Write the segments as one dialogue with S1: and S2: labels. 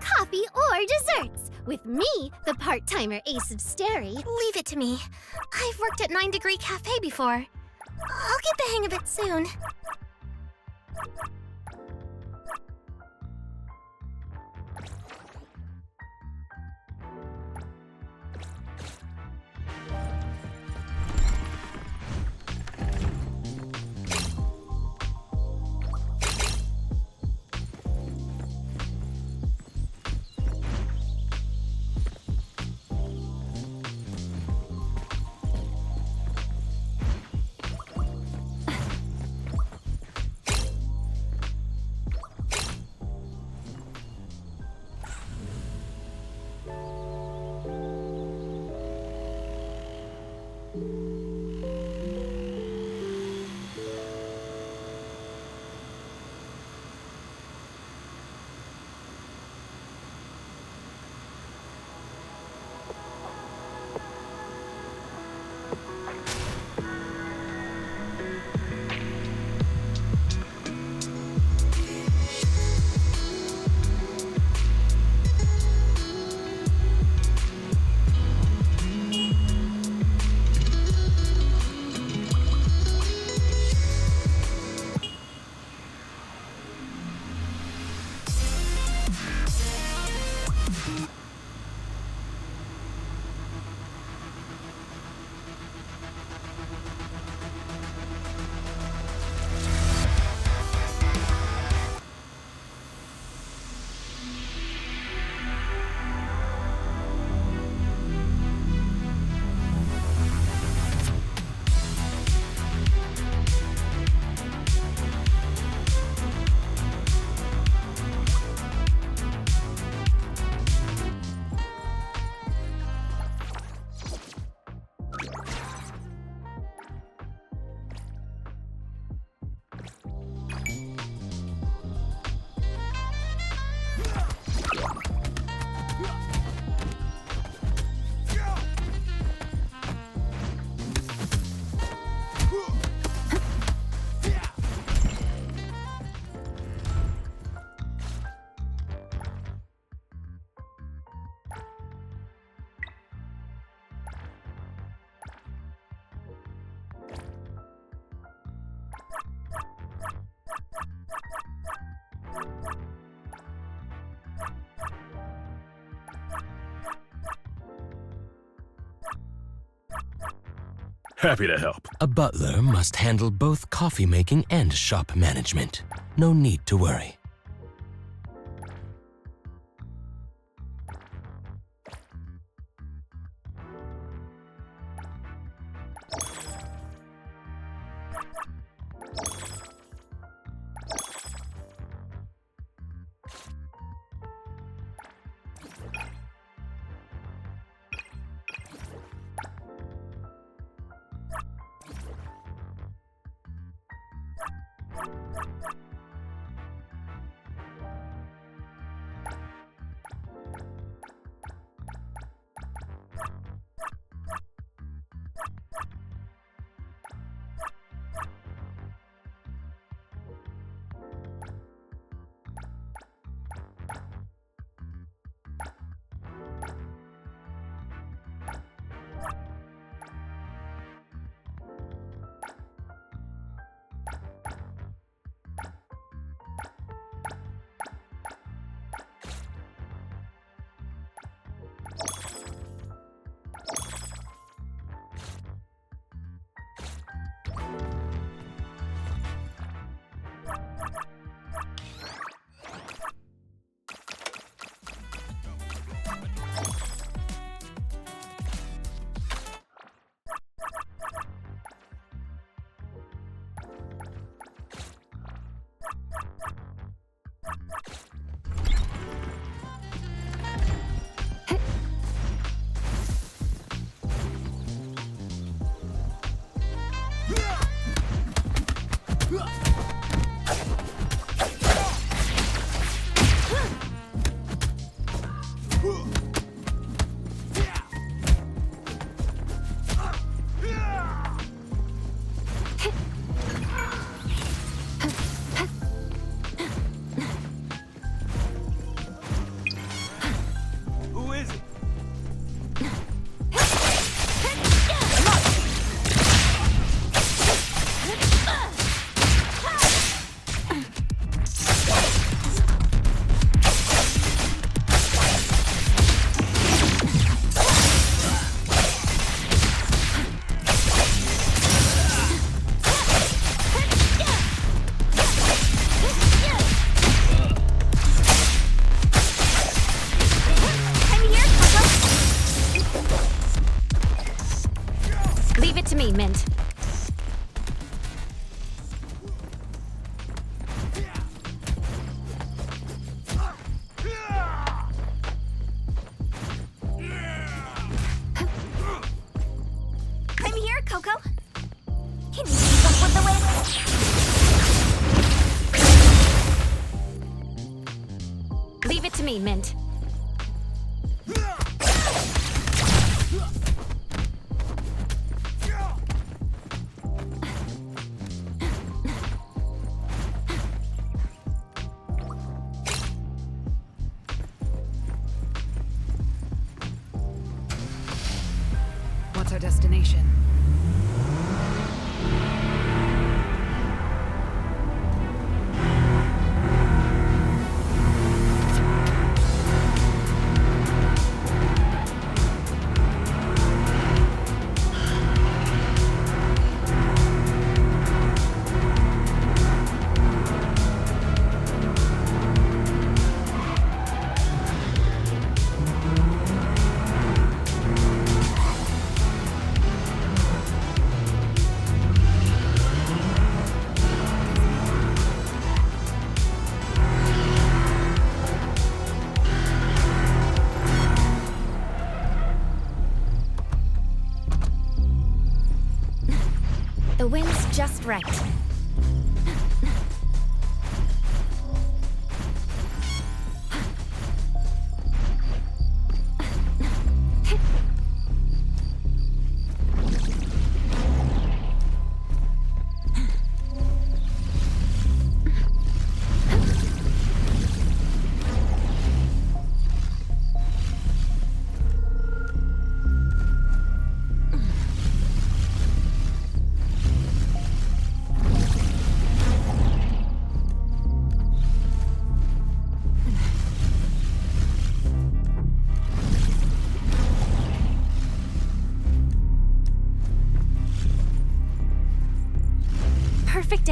S1: Coffee or desserts. With me, the part-timer ace of Stary.
S2: Leave it to me. I've worked at 9 Degree Cafe before. I'll get the hang of it soon.
S3: Happy to help.
S4: A butler must handle both coffee making and shop management. No need to worry.
S2: Mint. I'm here, Coco. Can you keep up with the wind? Leave it to me, Mint.
S5: What's our destination?
S2: The wind's just right.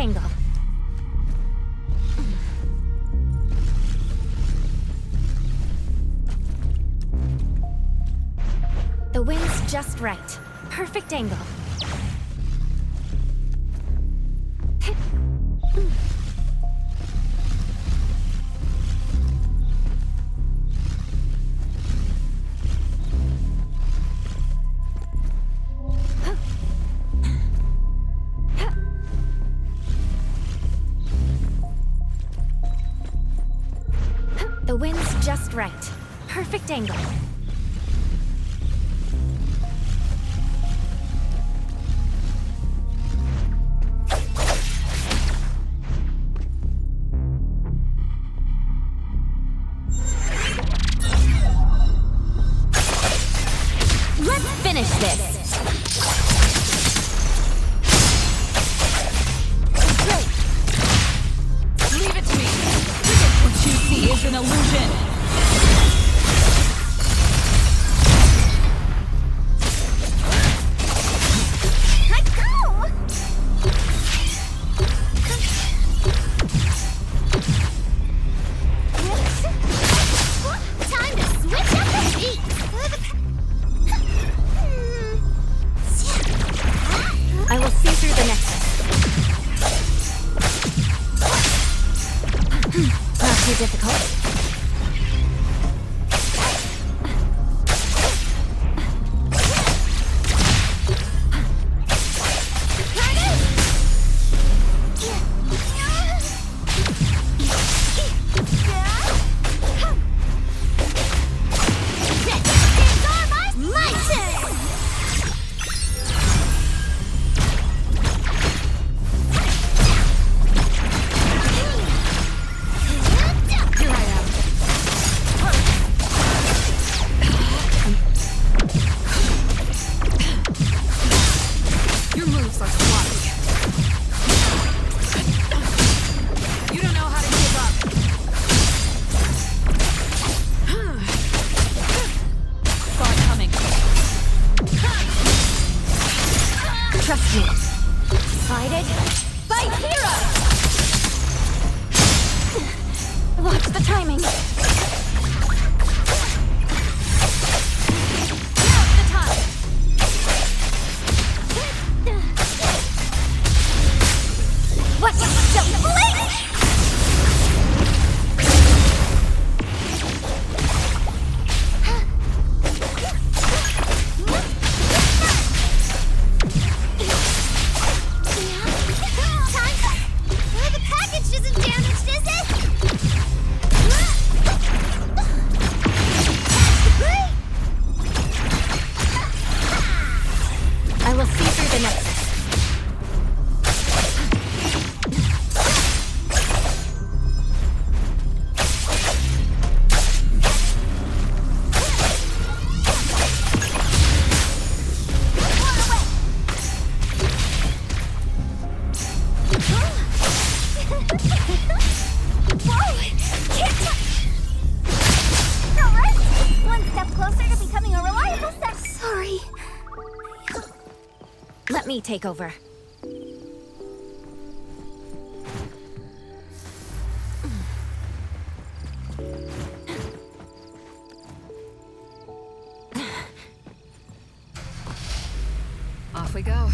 S2: angle. The wind's just right. Perfect angle. The wind's just right. Perfect angle. Let's finish this. Great.
S5: Leave it to me. What you see is an illusion.
S2: Let's go!
S1: Time to switch up the beat.
S2: I will see through the nexus. Not too difficult.
S5: Your moves are sloppy. You don't know how to give up. Saw it coming.
S2: Trust me. Fight it. Fight hero! Watch the timing. Now's the time. Watch the blink!
S1: The package isn't damaged, is it?
S2: I will see through the nexus.
S1: One step closer to becoming a reliable set. Sorry.
S2: Let me take over.
S5: Off we go.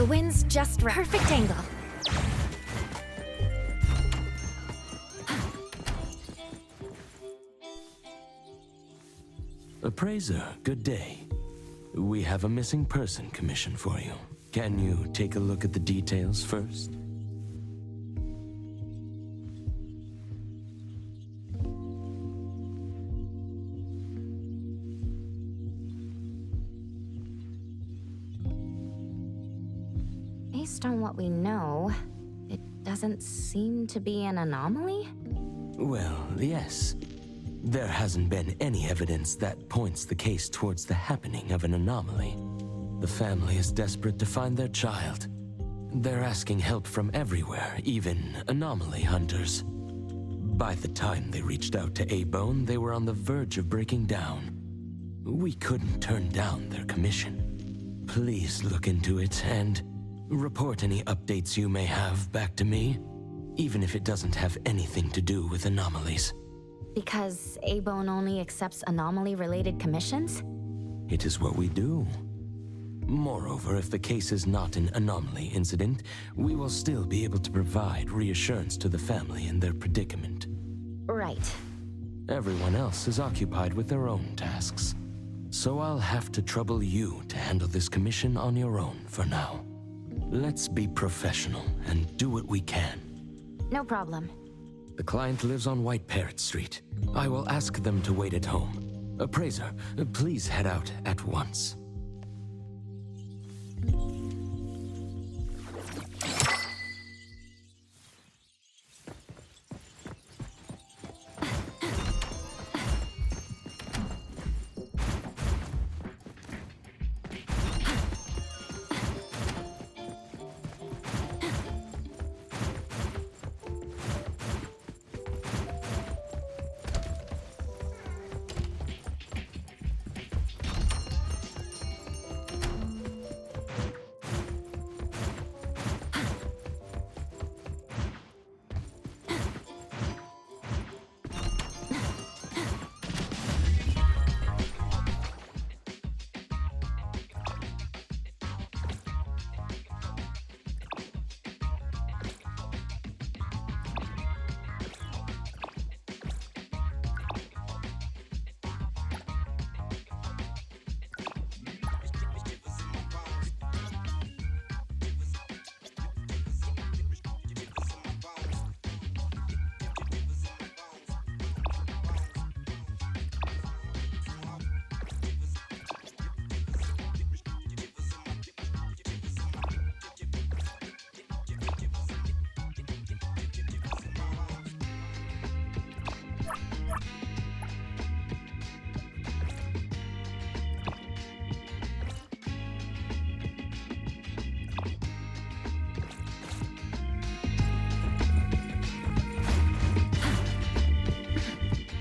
S2: The wind's just right. Perfect angle.
S4: Appraiser, good day. We have a missing person commission for you. Can you take a look at the details first?
S2: Based on what we know, it doesn't seem to be an anomaly?
S4: Well, yes. There hasn't been any evidence that points the case towards the happening of an anomaly. The family is desperate to find their child. They're asking help from everywhere, even anomaly hunters. By the time they reached out to A-Bone, they were on the verge of breaking down. We couldn't turn down their commission. Please look into it and report any updates you may have back to me, even if it doesn't have anything to do with anomalies.
S2: Because A-Bone only accepts anomaly-related commissions?
S4: It is what we do. Moreover, if the case is not an anomaly incident, we will still be able to provide reassurance to the family in their predicament.
S2: Right.
S4: Everyone else is occupied with their own tasks. So I'll have to trouble you to handle this commission on your own for now. Let's be professional and do what we can.
S2: No problem.
S4: The client lives on White Parrot Street. I will ask them to wait at home. Appraiser, please head out at once.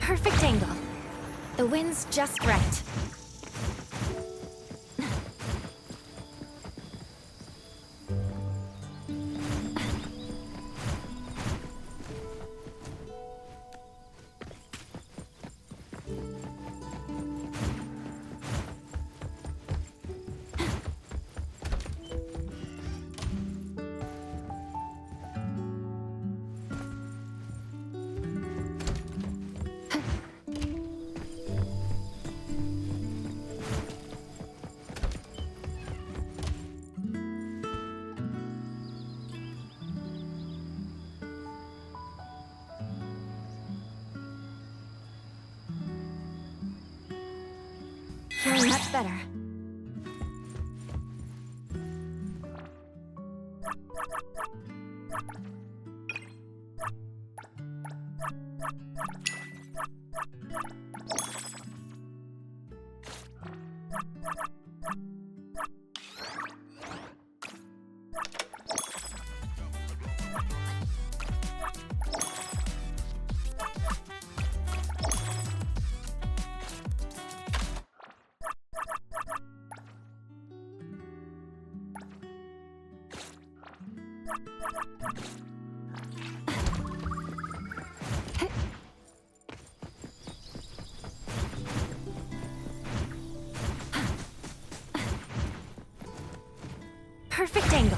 S2: Perfect angle. The wind's just right. Feeling much better. perfect angle.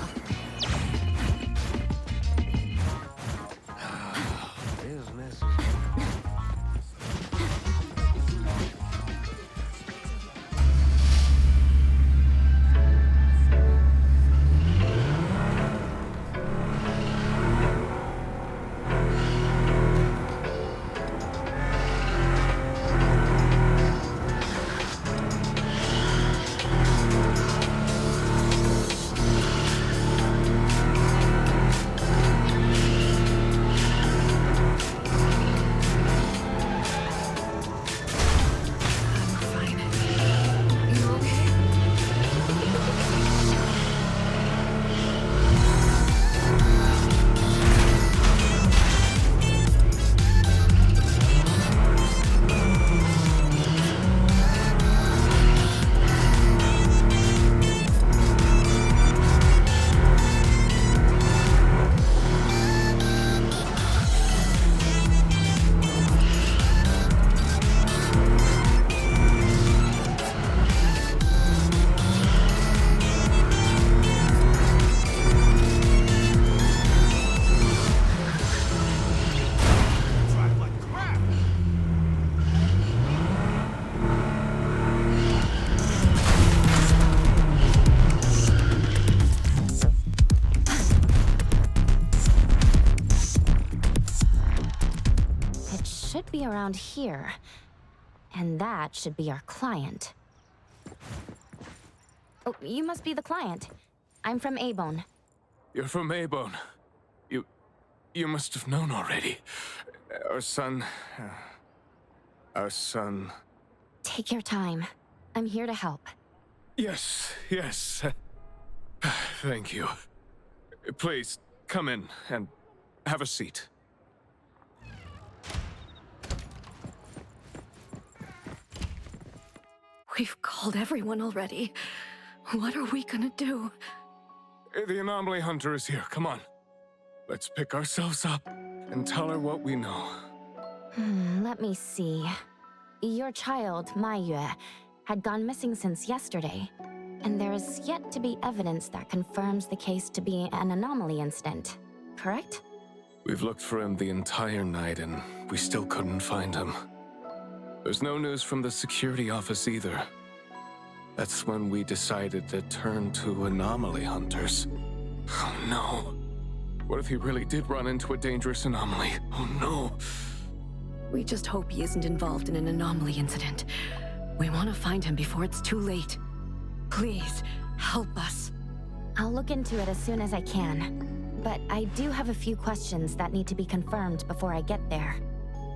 S2: Should be around here. And that should be our client. Oh, you must be the client. I'm from Abone.
S3: You're from Abone. You must have known already. Our son...
S2: Take your time. I'm here to help.
S3: Yes. Thank you. Please, come in and have a seat.
S5: We've called everyone already. What are we gonna do?
S3: The anomaly hunter is here. Come on. Let's pick ourselves up and tell her what we know.
S2: Let me see. Your child, Maiyue, had gone missing since yesterday. And there is yet to be evidence that confirms the case to be an anomaly incident, correct?
S3: We've looked for him the entire night and we still couldn't find him. There's no news from the security office either. That's when we decided to turn to anomaly hunters. Oh no. What if he really did run into a dangerous anomaly? Oh no.
S5: We just hope he isn't involved in an anomaly incident. We want to find him before it's too late. Please, help us.
S2: I'll look into it as soon as I can. But I do have a few questions that need to be confirmed before I get there.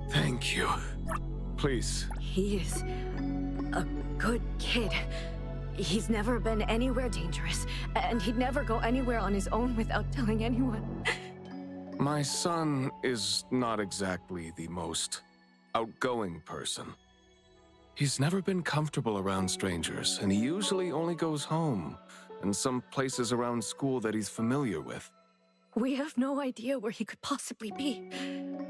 S3: Thank you. Please.
S5: He is a good kid. He's never been anywhere dangerous, and he'd never go anywhere on his own without telling anyone.
S3: My son is not exactly the most outgoing person. He's never been comfortable around strangers, and he usually only goes home and some places around school that he's familiar with.
S5: We have no idea where he could possibly be.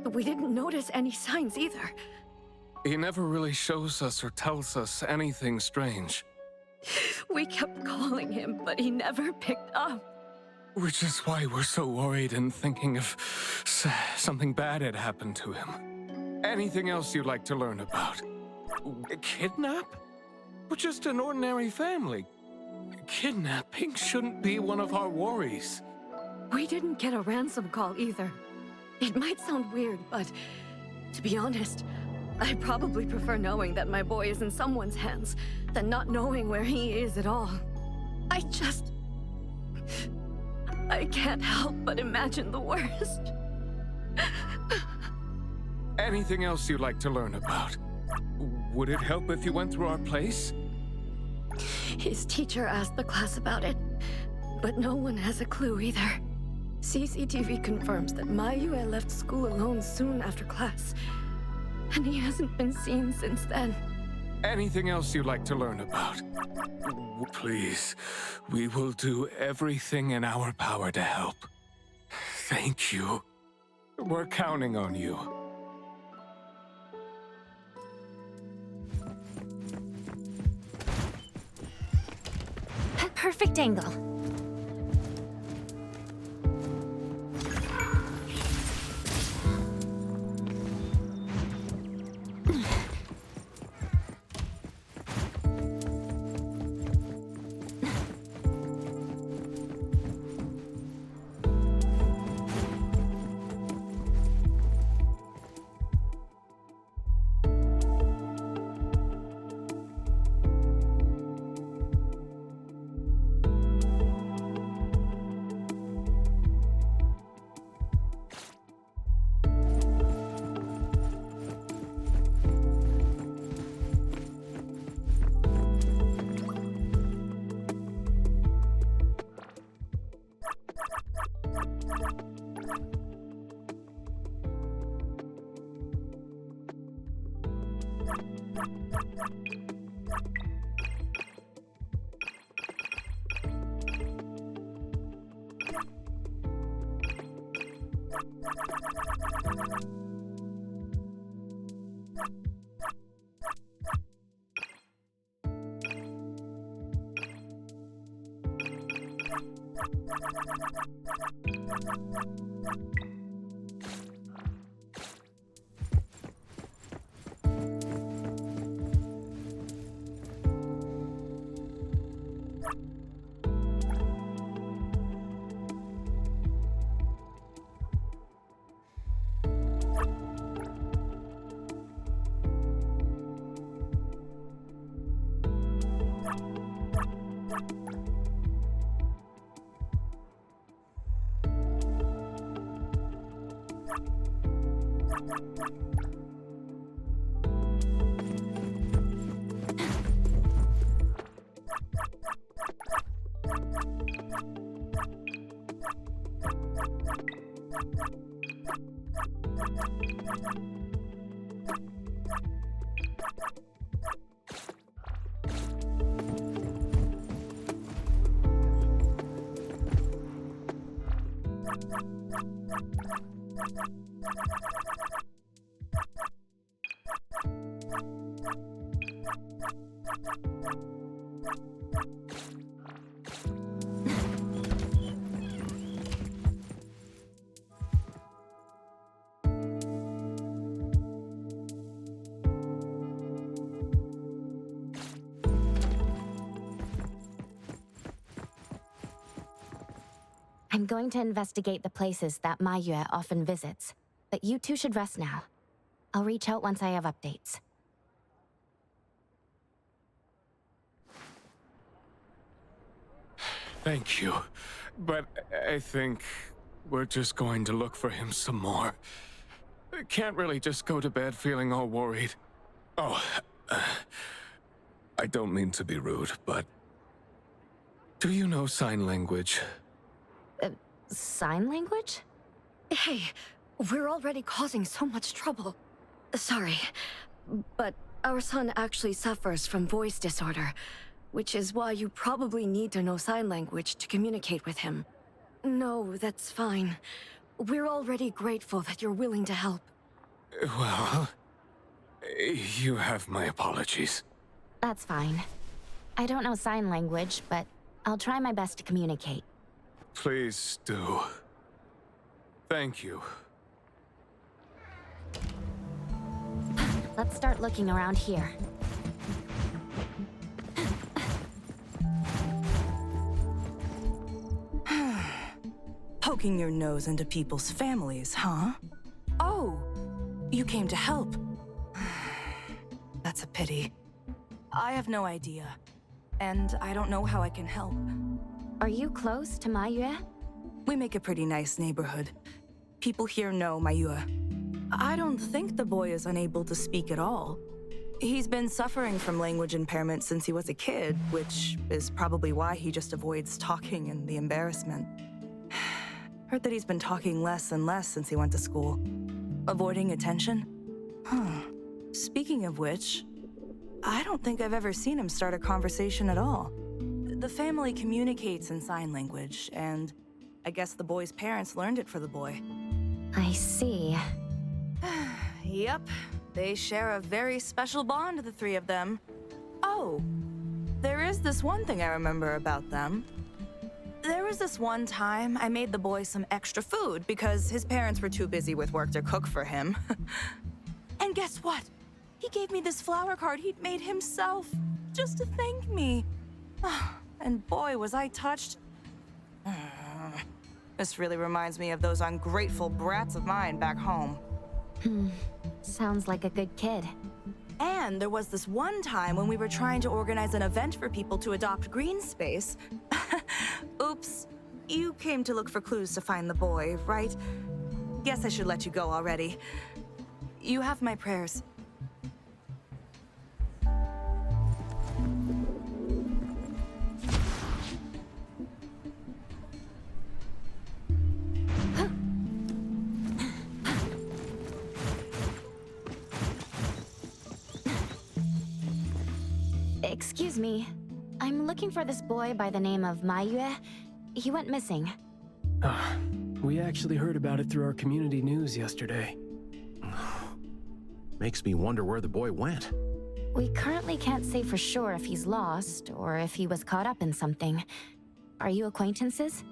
S5: But we didn't notice any signs either.
S3: He never really shows us or tells us anything strange.
S5: We kept calling him, but he never picked up.
S3: Which is why we're so worried and thinking if something bad had happened to him. Anything else you'd like to learn about? A kidnap? We're just an ordinary family. Kidnapping shouldn't be one of our worries.
S5: We didn't get a ransom call either. It might sound weird, but to be honest, I probably prefer knowing that my boy is in someone's hands than not knowing where he is at all. I can't help but imagine the worst.
S3: Anything else you'd like to learn about? Would it help if you went through our place?
S5: His teacher asked the class about it, but no one has a clue either. CCTV confirms that Maiyue left school alone soon after class, and he hasn't been seen since then.
S3: Anything else you'd like to learn about? Please, we will do everything in our power to help. Thank you. We're counting on you.
S2: Perfect angle. I'm going to investigate the places that Mayue often visits, but you two should rest now. I'll reach out once I have updates.
S3: Thank you. But I think we're just going to look for him some more. I can't really just go to bed feeling all worried. Oh, I don't mean to be rude, but do you know sign language?
S2: Sign language?
S5: Hey, we're already causing so much trouble. Sorry, but our son actually suffers from voice disorder, which is why you probably need to know sign language to communicate with him. No, that's fine. We're already grateful that you're willing to help.
S3: Well, you have my apologies.
S2: That's fine. I don't know sign language, but I'll try my best to communicate.
S3: Please do. Thank you.
S2: Let's start looking around here.
S6: Poking your nose into people's families, huh? Oh, you came to help. That's a pity. I have no idea, and I don't know how I can help.
S2: Are you close to Mayue?
S6: We make a pretty nice neighborhood. People here know Mayue. I don't think the boy is unable to speak at all. He's been suffering from language impairment since he was a kid, which is probably why he just avoids talking and the embarrassment. Heard that he's been talking less and less since he went to school. Avoiding attention? Huh. Speaking of which, I don't think I've ever seen him start a conversation at all. The family communicates in sign language, and I guess the boy's parents learned it for the boy.
S2: I see.
S6: Yep, they share a very special bond, the three of them. Oh, there is this one thing I remember about them. There was this one time I made the boy some extra food because his parents were too busy with work to cook for him. And guess what? He gave me this flower card he'd made himself, just to thank me. And boy, was I touched. This really reminds me of those ungrateful brats of mine back home.
S2: Sounds like a good kid.
S6: And there was this one time when we were trying to organize an event for people to adopt green space. Oops, you came to look for clues to find the boy, right? Guess I should let you go already. You have my prayers.
S2: Excuse me. I'm looking for this boy by the name of Maiyue. He went missing.
S7: We actually heard about it through our community news yesterday.
S8: Makes me wonder where the boy went.
S2: We currently can't say for sure if he's lost or if he was caught up in something. Are you acquaintances?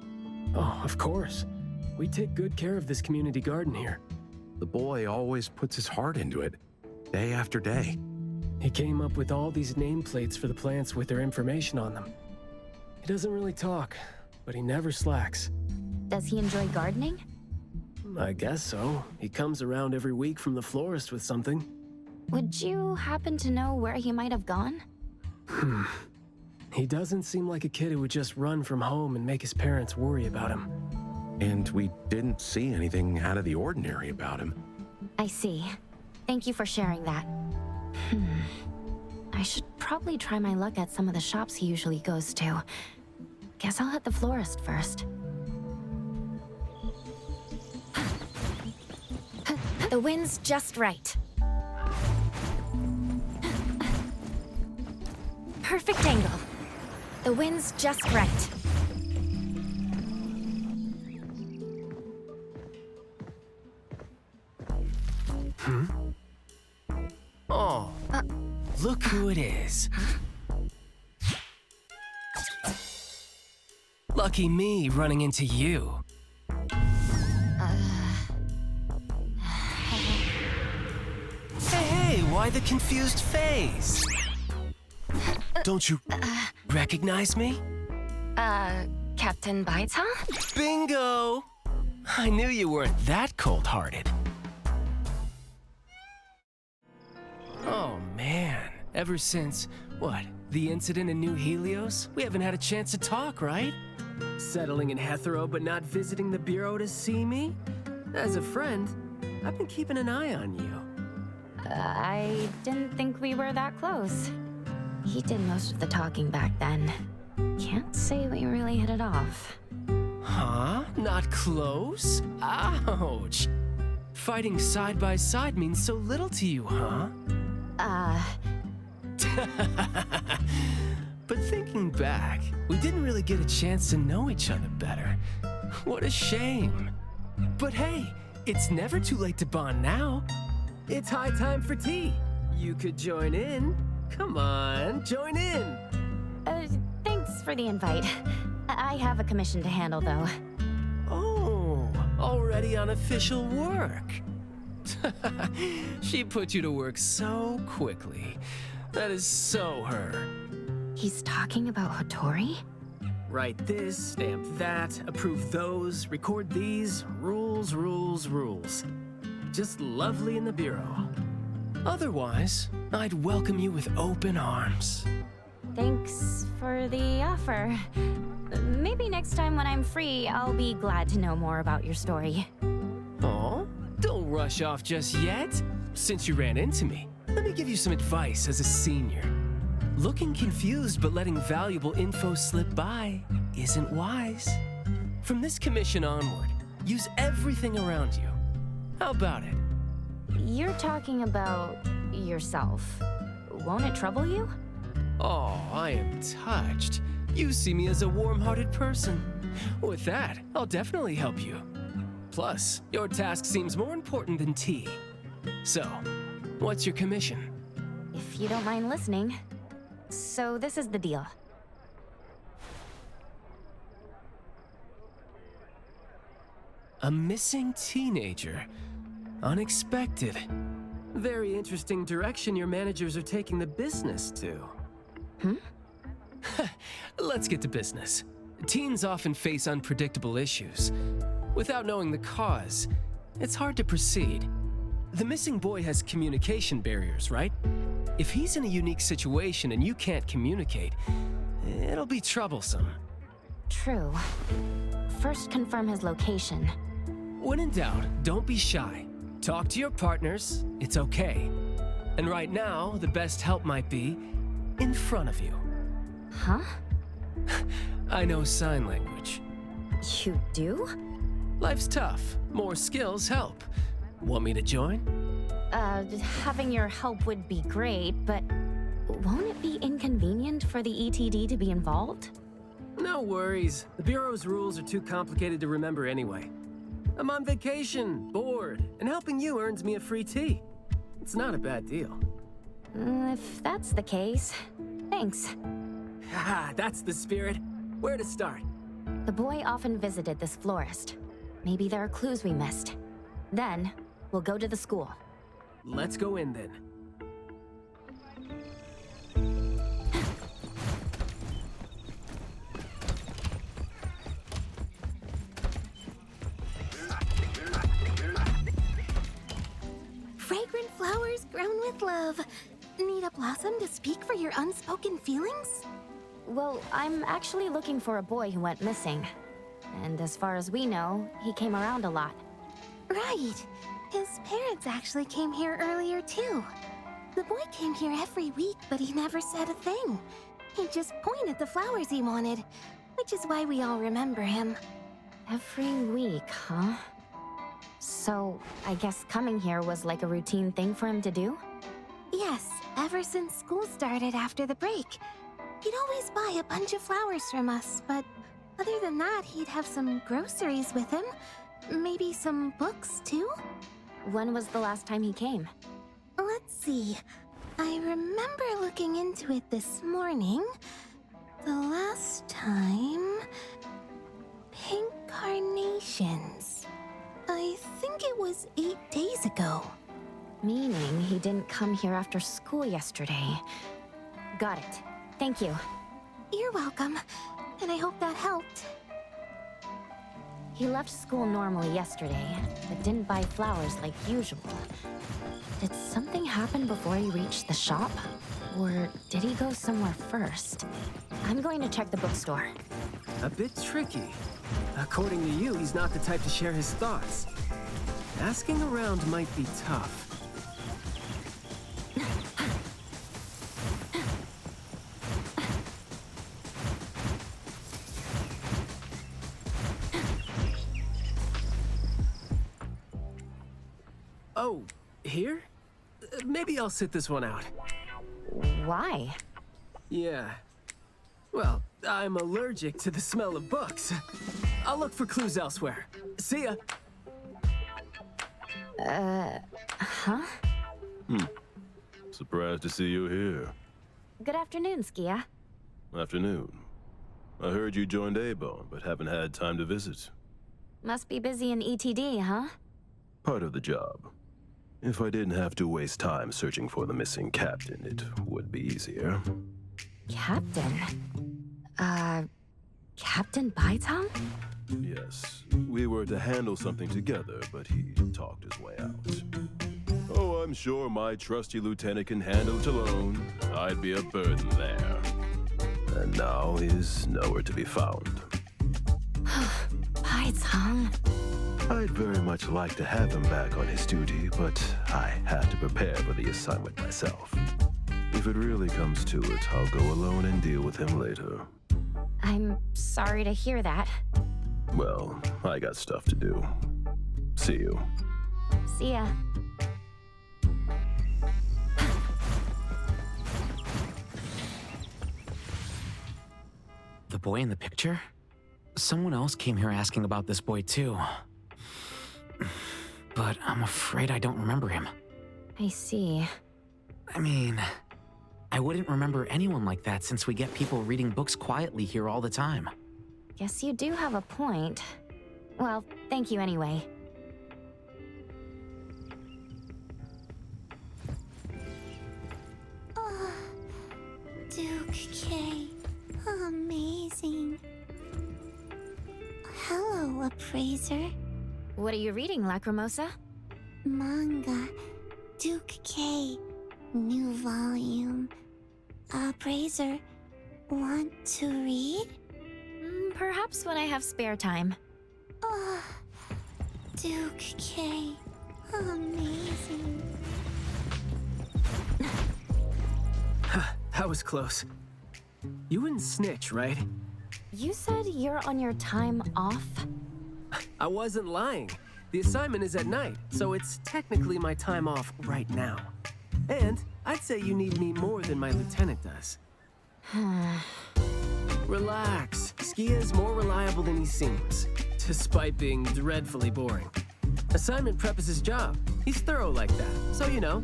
S7: Oh, of course. We take good care of this community garden here.
S8: The boy always puts his heart into it, day after day.
S7: He came up with all these nameplates for the plants with their information on them. He doesn't really talk, but he never slacks.
S2: Does he enjoy gardening?
S7: I guess so. He comes around every week from the florist with something.
S2: Would you happen to know where he might have gone?
S7: He doesn't seem like a kid who would just run from home and make his parents worry about him.
S8: And we didn't see anything out of the ordinary about him.
S2: I see. Thank you for sharing that. I should probably try my luck at some of the shops he usually goes to. Guess I'll hit the florist first. The wind's just right. Perfect angle. The wind's just right.
S7: Oh, look who it is. Lucky me running into you. Hey, why the confused face? Don't you recognize me?
S2: Captain Baita?
S7: Bingo! I knew you weren't that cold-hearted. Oh, man. Ever since, what, the incident in New Helios? We haven't had a chance to talk, right? Settling in Hetero but not visiting the Bureau to see me? As a friend, I've been keeping an eye on you.
S2: I didn't think we were that close. He did most of the talking back then. Can't say we really hit it off.
S7: Huh? Not close? Ouch! Fighting side by side means so little to you, huh? But thinking back, we didn't really get a chance to know each other better. What a shame. But hey, it's never too late to bond now. It's high time for tea. You could join in. Come on, join in.
S2: Thanks for the invite. I have a commission to handle, though.
S7: Oh, already on official work. She put you to work so quickly. That is so her.
S2: He's talking about Hattori?
S7: Write this, stamp that, approve those, record these, rules, rules, rules. Just lovely in the Bureau. Otherwise, I'd welcome you with open arms.
S2: Thanks for the offer. Maybe next time when I'm free, I'll be glad to know more about your story.
S7: Oh, don't rush off just yet. Since you ran into me, let me give you some advice as a senior. Looking confused but letting valuable info slip by isn't wise. From this commission onward, use everything around you. How about it?
S2: You're talking about yourself. Won't it trouble you?
S7: Oh, I am touched. You see me as a warm-hearted person. With that, I'll definitely help you. Plus, your task seems more important than tea. So, what's your commission?
S2: If you don't mind listening. So this is the deal.
S7: A missing teenager. Unexpected. Very interesting direction your managers are taking the business to. Let's get to business. Teens often face unpredictable issues. Without knowing the cause, it's hard to proceed. The missing boy has communication barriers, right? If he's in a unique situation and you can't communicate, it'll be troublesome.
S2: True. First confirm his location.
S7: When in doubt, don't be shy. Talk to your partners, it's okay. And right now, the best help might be in front of you.
S2: Huh?
S7: I know sign language.
S2: You do?
S7: Life's tough. More skills help. Want me to join?
S2: Having your help would be great, but won't it be inconvenient inconvenient for the ETD to be involved?
S7: No worries. The Bureau's rules are too complicated to remember anyway. I'm on vacation, bored, and helping you earns me a free tea. It's not a bad deal.
S2: If that's the case, thanks.
S7: Haha, that's the spirit. Where to start?
S2: The boy often visited this florist. Maybe there are clues we missed. Then, we'll go to the school.
S7: Let's go in then.
S1: Fragrant flowers grown with love. Need a blossom to speak for your unspoken feelings?
S2: Well, I'm actually looking for a boy who went missing. And as far as we know, he came around a lot.
S1: Right. His parents actually came here earlier, too. The boy came here every week, but he never said a thing. He'd just point at the flowers he wanted, which is why we all remember him.
S2: Every week, huh? So, I guess coming here was like a routine thing for him to do?
S1: Yes, ever since school started after the break. He'd always buy a bunch of flowers from us, but other than that, he'd have some groceries with him. Maybe some books, too?
S2: When was the last time he came?
S1: Let's see. I remember looking into it this morning. The last time... Pink carnations. I think it was 8 days ago.
S2: Meaning he didn't come here after school yesterday. Got it. Thank you.
S1: You're welcome. And I hope that helped.
S2: He left school normally yesterday, but didn't buy flowers like usual. Did something happen before he reached the shop? Or did he go somewhere first? I'm going to check the bookstore.
S7: A bit tricky. According to you, he's not the type to share his thoughts. Asking around might be tough. Oh, here? Maybe I'll sit this one out.
S2: Why?
S7: Yeah. Well, I'm allergic to the smell of books. I'll look for clues elsewhere. See ya.
S2: Huh?
S9: Surprised to see you here.
S2: Good afternoon, Skia.
S9: Afternoon. I heard you joined A-Bone, but haven't had time to visit.
S2: Must be busy in ETD, huh?
S9: Part of the job. If I didn't have to waste time searching for the missing captain, it would be easier.
S2: Captain? Captain Baitam?
S9: Yes, we were to handle something together, but he talked his way out. Oh, I'm sure my trusty lieutenant can handle it alone. I'd be a burden there. And now he's nowhere to be found.
S2: Baitam.
S9: I'd very much like to have him back on his duty, but I have to prepare for the assignment myself. If it really comes to it, I'll go alone and deal with him later.
S2: I'm sorry to hear that.
S9: Well, I got stuff to do. See you.
S2: See ya.
S10: The boy in the picture? Someone else came here asking about this boy too. But I'm afraid I don't remember him.
S2: I see.
S10: I mean, I wouldn't remember anyone like that since we get people reading books quietly here all the time.
S2: Guess you do have a point. Well, thank you anyway.
S1: Oh, Duke K. Amazing. Hello, appraiser.
S2: What are you reading, Lacrimosa?
S1: Manga. Duke K. New volume. Appraiser, want to read?
S2: Perhaps when I have spare time.
S1: Oh, Duke K. Amazing.
S7: That was close. You wouldn't snitch, right?
S2: You said you're on your time off?
S7: I wasn't lying. The assignment is at night, so it's technically my time off right now. And I'd say you need me more than my lieutenant does. Relax. Skia is more reliable than he seems, despite being dreadfully boring. Assignment prep is his job. He's thorough like that, so you know,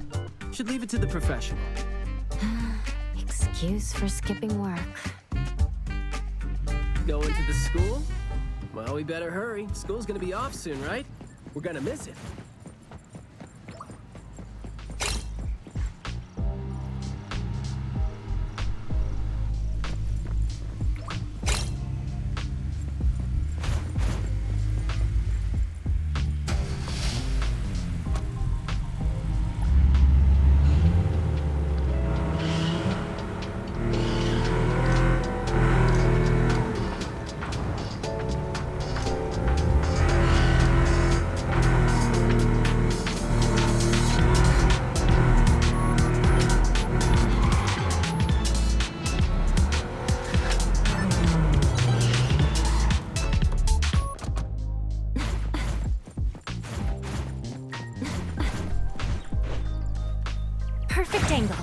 S7: should leave it to the professional.
S2: Excuse for skipping work.
S7: Going to the school? Well, we better hurry. School's gonna be off soon, right? We're gonna miss it.
S2: Perfect angle.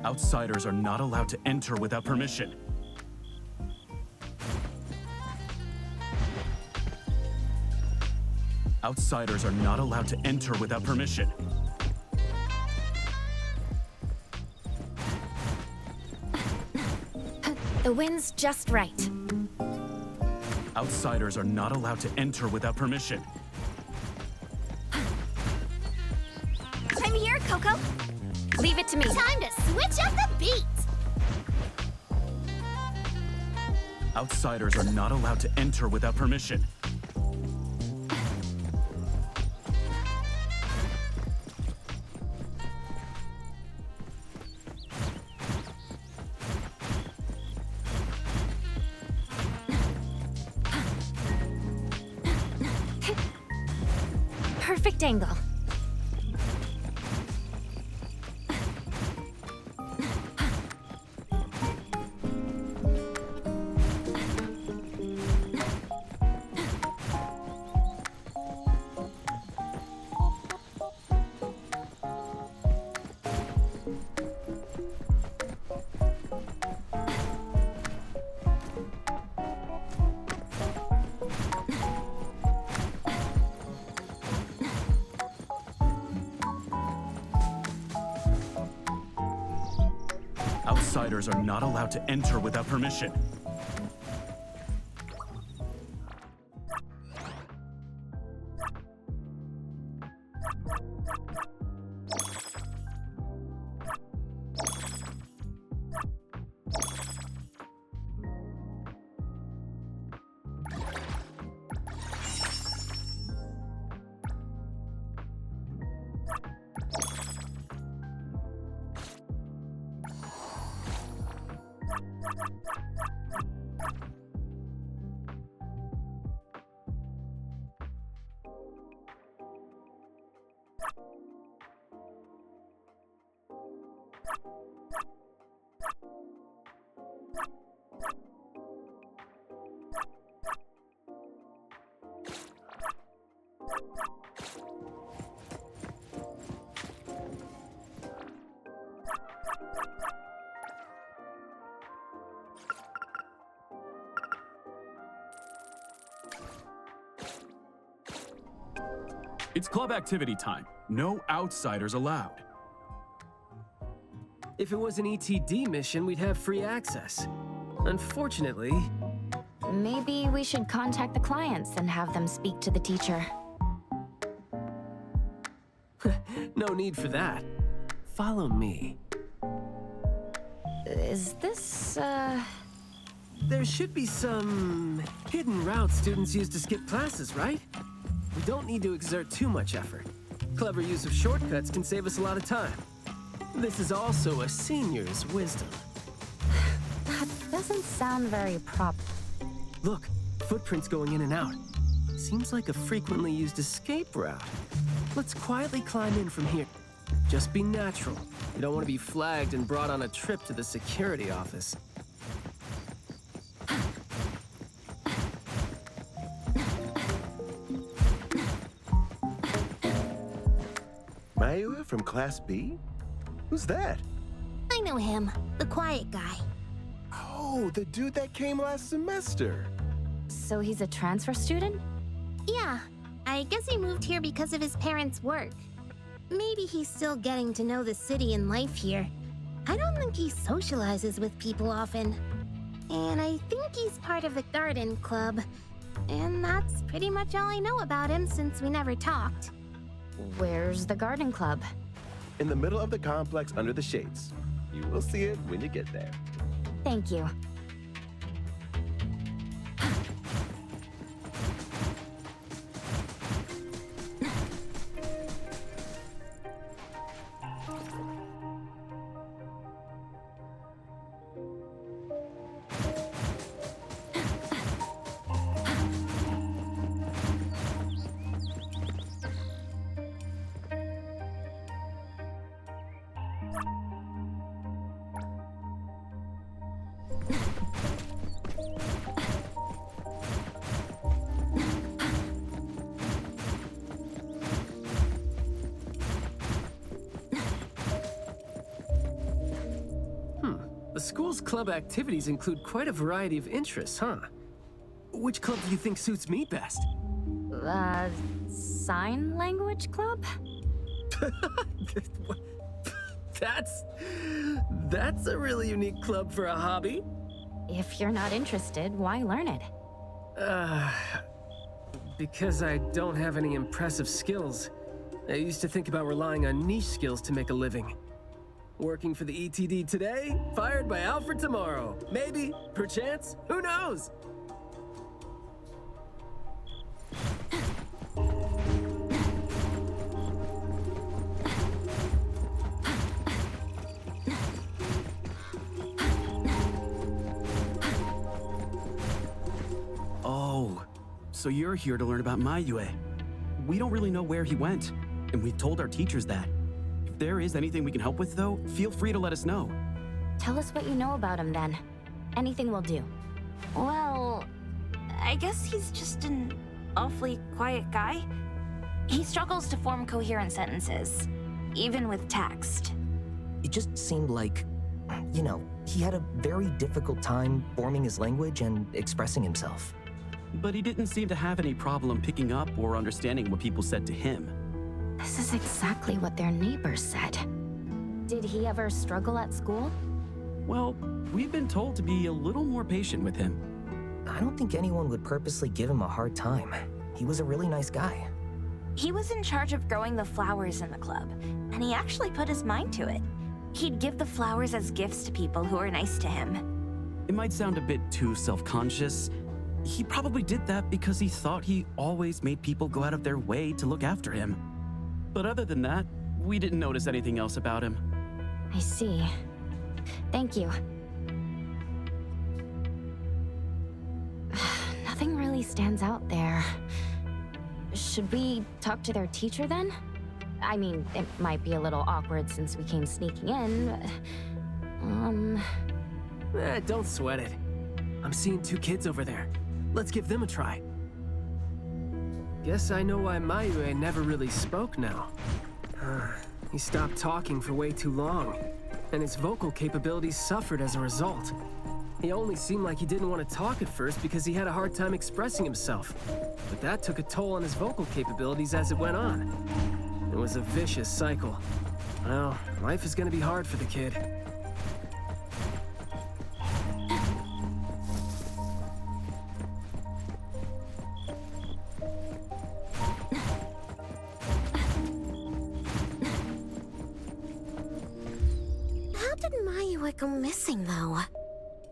S11: Outsiders are not allowed to enter without permission. Outsiders are not allowed to enter without permission.
S2: The wind's just right.
S11: Outsiders are not allowed to enter without permission.
S2: I'm here, Coco. Leave it to me.
S1: Time to switch up the beat!
S11: Outsiders are not allowed to enter without permission.
S2: Perfect angle.
S11: Outsiders are not allowed to enter without permission. It's club activity time. No outsiders allowed.
S7: If it was an ETD mission, we'd have free access. Unfortunately...
S2: Maybe we should contact the clients and have them speak to the teacher.
S7: No need for that. Follow me.
S2: Is this,
S7: There should be some hidden routes students use to skip classes, right? We don't need to exert too much effort. Clever use of shortcuts can save us a lot of time. This is also a senior's wisdom.
S2: That doesn't sound very proper.
S7: Look, footprints going in and out. Seems like a frequently used escape route. Let's quietly climb in from here. Just be natural. You don't want to be flagged and brought on a trip to the security office.
S9: Mayua from Class B? Who's that?
S1: I know him, the quiet guy.
S9: Oh, the dude that came last semester.
S2: So he's a transfer student?
S1: Yeah, I guess he moved here because of his parents' work. Maybe he's still getting to know the city and life here. I don't think he socializes with people often. And I think he's part of the garden club. And that's pretty much all I know about him since we never talked.
S2: Where's the garden club?
S9: In the middle of the complex under the shades. You will see it when you get there.
S2: Thank you.
S7: The school's club activities include quite a variety of interests, huh? Which club do you think suits me best?
S2: Sign language club?
S7: That's a really unique club for a hobby.
S2: If you're not interested, why learn it?
S7: Because I don't have any impressive skills. I used to think about relying on niche skills to make a living. Working for the ETD today, fired by Alfred tomorrow. Maybe, perchance, who knows?
S11: Oh, so you're here to learn about Mayue. We don't really know where he went, and we've told our teachers that. If there is anything we can help with, though, feel free to let us know.
S2: Tell us what you know about him, then. Anything will do.
S12: Well, I guess he's just an awfully quiet guy. He struggles to form coherent sentences, even with text.
S13: It just seemed like, you know, he had a very difficult time forming his language and expressing himself.
S11: But he didn't seem to have any problem picking up or understanding what people said to him.
S2: This is exactly what their neighbors said. Did he ever struggle at school?
S11: Well, we've been told to be a little more patient with him.
S13: I don't think anyone would purposely give him a hard time. He was a really nice guy.
S12: He was in charge of growing the flowers in the club, and he actually put his mind to it. He'd give the flowers as gifts to people who were nice to him.
S11: It might sound a bit too self-conscious. He probably did that because he thought he always made people go out of their way to look after him. But other than that, we didn't notice anything else about him.
S2: I see. Thank you. Nothing really stands out there. Should we talk to their teacher then? I mean, it might be a little awkward since we came sneaking in, but...
S7: Don't sweat it. I'm seeing two kids over there. Let's give them a try. Guess I know why Mayue never really spoke now. He stopped talking for way too long, and his vocal capabilities suffered as a result. He only seemed like he didn't want to talk at first because he had a hard time expressing himself. but that took a toll on his vocal capabilities as it went on. It was a vicious cycle. Well, life is gonna be hard for the kid.
S1: How did Mayue go missing, though?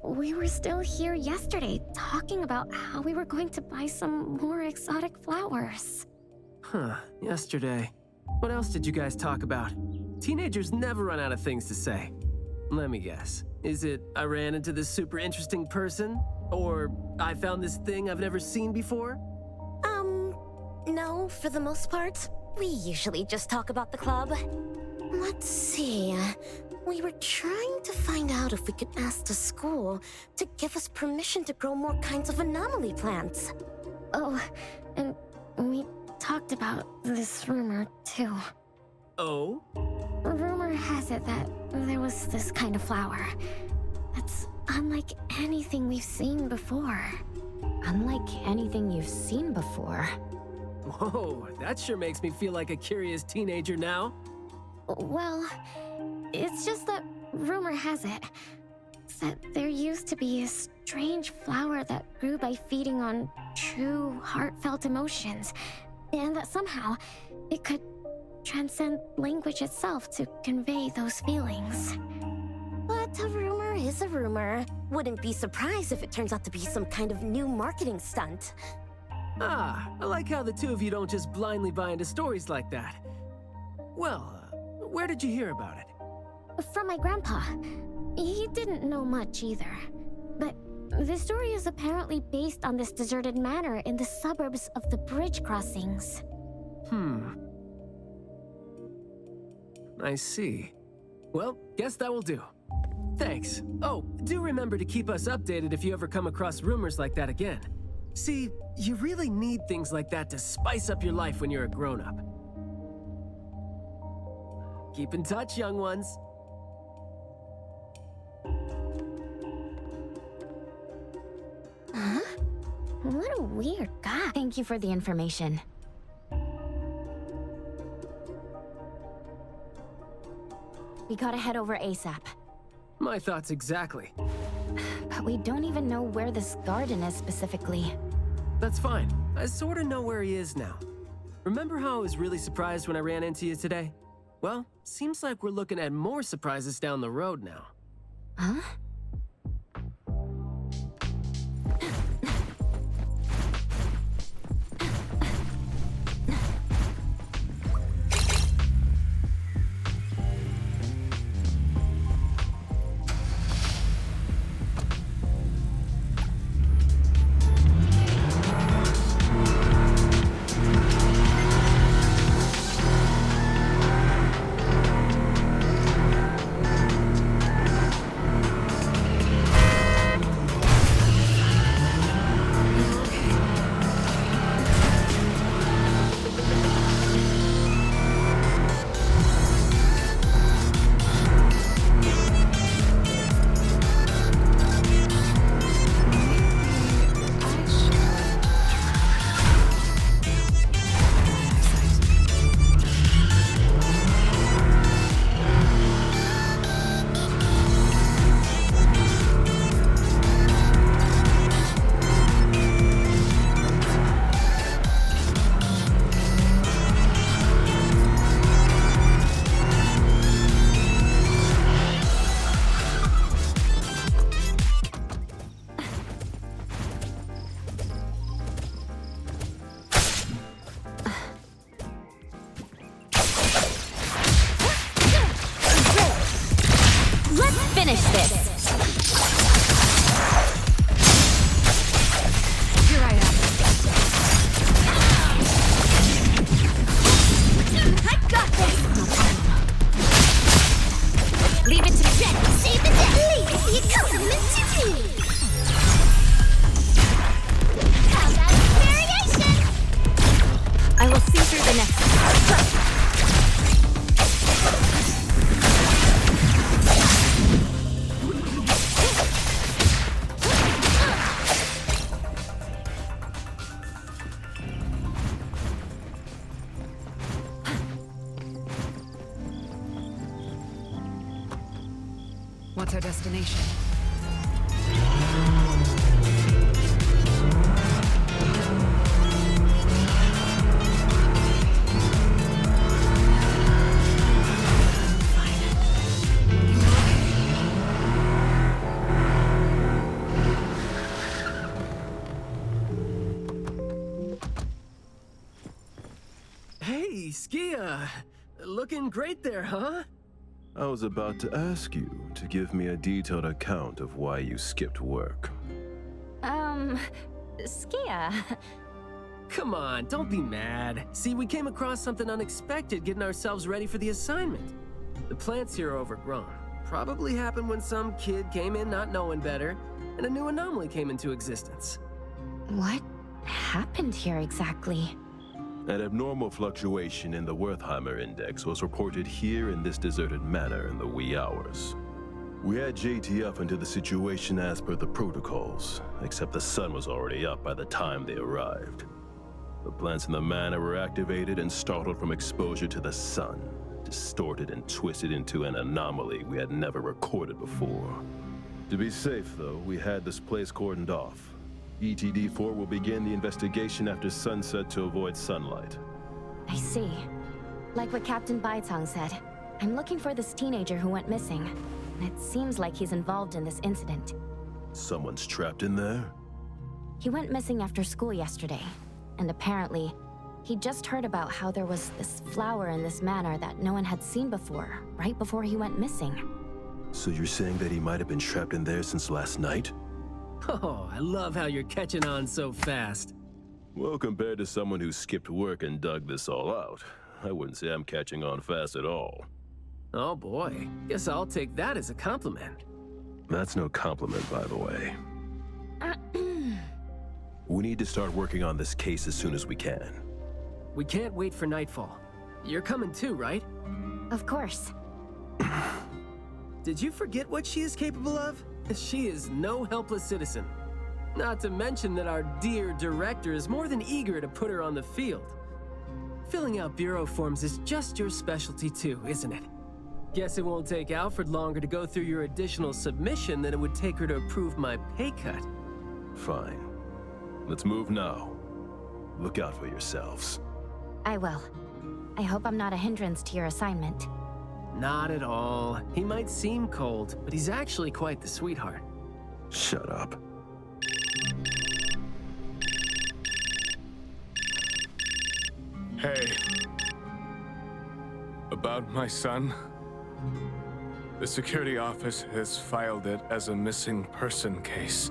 S1: We were still here yesterday, talking about how we were going to buy some more exotic flowers.
S7: Huh, yesterday. What else did you guys talk about? Teenagers never run out of things to say. Let me guess. Is it I ran into this super interesting person? Or I found this thing I've never seen before?
S1: No, for the most part. We usually just talk about the club. Let's see. We were trying to find out if we could ask the school to give us permission to grow more kinds of anomaly plants. Oh, and we talked about this rumor, too.
S7: Oh?
S1: Rumor has it that there was this kind of flower that's unlike anything we've seen before.
S2: Unlike anything you've seen before.
S7: Whoa, that sure makes me feel like a curious teenager now.
S1: Well, it's just that rumor has it that there used to be a strange flower that grew by feeding on true, heartfelt emotions, and that somehow it could transcend language itself to convey those feelings. But a rumor is a rumor. Wouldn't be surprised if it turns out to be some kind of new marketing stunt.
S7: Ah, I like how the two of you don't just blindly buy into stories like that. Well, where did you hear about it?
S1: From my grandpa. He didn't know much either. But the story is apparently based on this deserted manor in the suburbs of the bridge crossings.
S7: I see. Well, guess that will do. Thanks. Oh, do remember to keep us updated if you ever come across rumors like that again. See, you really need things like that to spice up your life when you're a grown-up. Keep in touch, young ones.
S1: Huh? What a weird guy.
S2: Thank you for the information. We gotta head over ASAP.
S7: My thoughts exactly.
S2: But we don't even know where this garden is specifically.
S7: That's fine. I sorta know where he is now. Remember how I was really surprised when I ran into you today? Well, seems like we're looking at more surprises down the road now.
S2: Huh? Finish this!
S1: Here I am. I got this! Leave it to the jet! Save the day! Leave it to your compliment to me! How about variation?
S2: I will see through the next one.
S5: What's our destination?
S7: Hey, Skia! Looking great there, huh?
S9: I was about to ask you to give me a detailed account of why you skipped work.
S2: Skia.
S7: Come on, don't be mad. See, we came across something unexpected getting ourselves ready for the assignment. The plants here are overgrown. Probably happened when some kid came in not knowing better, and a new anomaly came into existence.
S2: What happened here exactly?
S9: An abnormal fluctuation in the Wertheimer index was reported here in this deserted manor in the wee hours. We had JT up into the situation as per the protocols, except the sun was already up by the time they arrived. The plants in the manor were activated and startled from exposure to the sun, distorted and twisted into an anomaly we had never recorded before. To be safe, though, we had this place cordoned off. ETD-4 will begin the investigation after sunset to avoid sunlight.
S2: I see. Like what Captain Baitang said, I'm looking for this teenager who went missing. And it seems like he's involved in this incident.
S9: Someone's trapped in there?
S2: He went missing after school yesterday. And apparently, he just heard about how there was this flower in this manor that no one had seen before, right before he went missing.
S9: So you're saying that he might have been trapped in there since last night?
S7: Oh, I love how you're catching on so fast.
S9: Well, compared to someone who skipped work and dug this all out, I wouldn't say I'm catching on fast at all.
S7: Oh boy, guess I'll take that as a compliment.
S9: That's no compliment, by the way. We need to start working on this case as soon as we can.
S7: We can't wait for nightfall. You're coming too, right?
S2: Of course.
S7: Did you forget what she is capable of? She is no helpless citizen. Not to mention that our dear director is more than eager to put her on the field. Filling out bureau forms is just your specialty too, isn't it? Guess it won't take Alfred longer to go through your additional submission than it would take her to approve my pay cut.
S9: Fine. Let's move now. Look out for yourselves.
S2: I will. I hope I'm not a hindrance to your assignment.
S7: Not at all. He might seem cold, but he's actually quite the sweetheart.
S9: Shut up.
S3: Hey. About my son? The security office has filed it as a missing person case.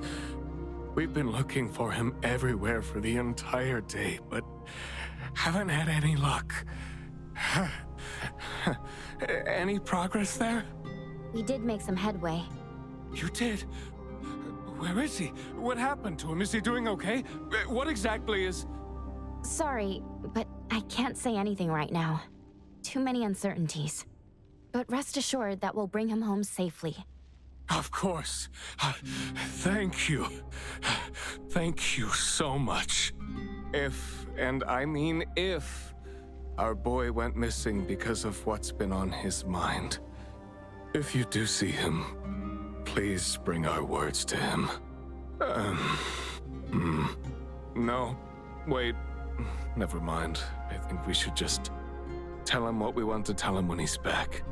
S3: We've been looking for him everywhere for the entire day, but haven't had any luck. Any progress there?
S2: We did make some headway.
S3: You did? Where is he? What happened to him? Is he doing okay? What exactly is...
S2: Sorry, but I can't say anything right now. Too many uncertainties. But rest assured that we'll bring him home safely.
S3: Of course. Thank you. Thank you so much. If, and I mean if, our boy went missing because of what's been on his mind. If you do see him, please bring our words to him. No, wait, never mind. I think we should just tell him what we want to tell him when he's back.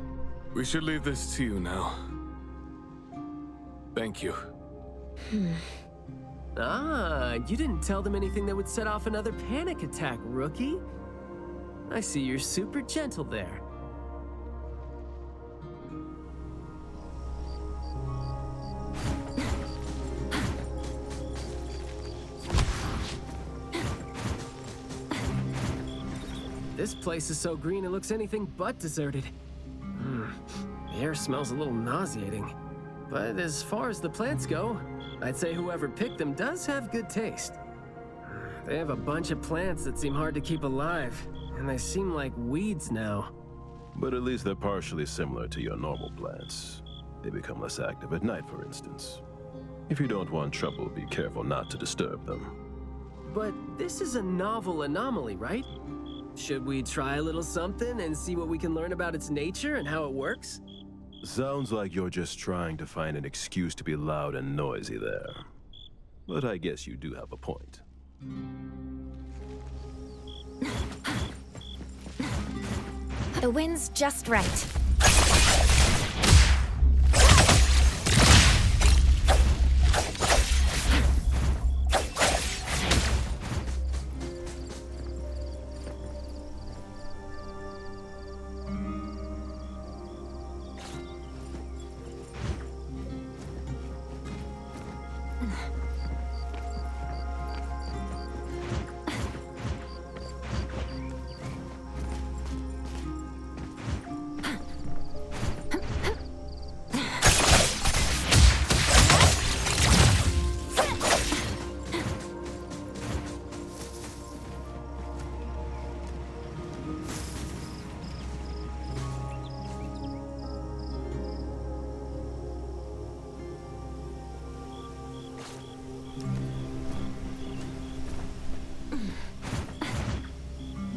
S3: We should leave this to you now. Thank you.
S7: Ah, you didn't tell them anything that would set off another panic attack, rookie. I see you're super gentle there. This place is so green it looks anything but deserted. The air smells a little nauseating. But as far as the plants go, I'd say whoever picked them does have good taste. They have a bunch of plants that seem hard to keep alive, and they seem like weeds now.
S9: But at least they're partially similar to your normal plants. They become less active at night, for instance. If you don't want trouble, be careful not to disturb them.
S7: But this is a novel anomaly, right? Should we try a little something and see what we can learn about its nature and how it works?
S9: Sounds like you're just trying to find an excuse to be loud and noisy there. But I guess you do have a point.
S2: The wind's just right.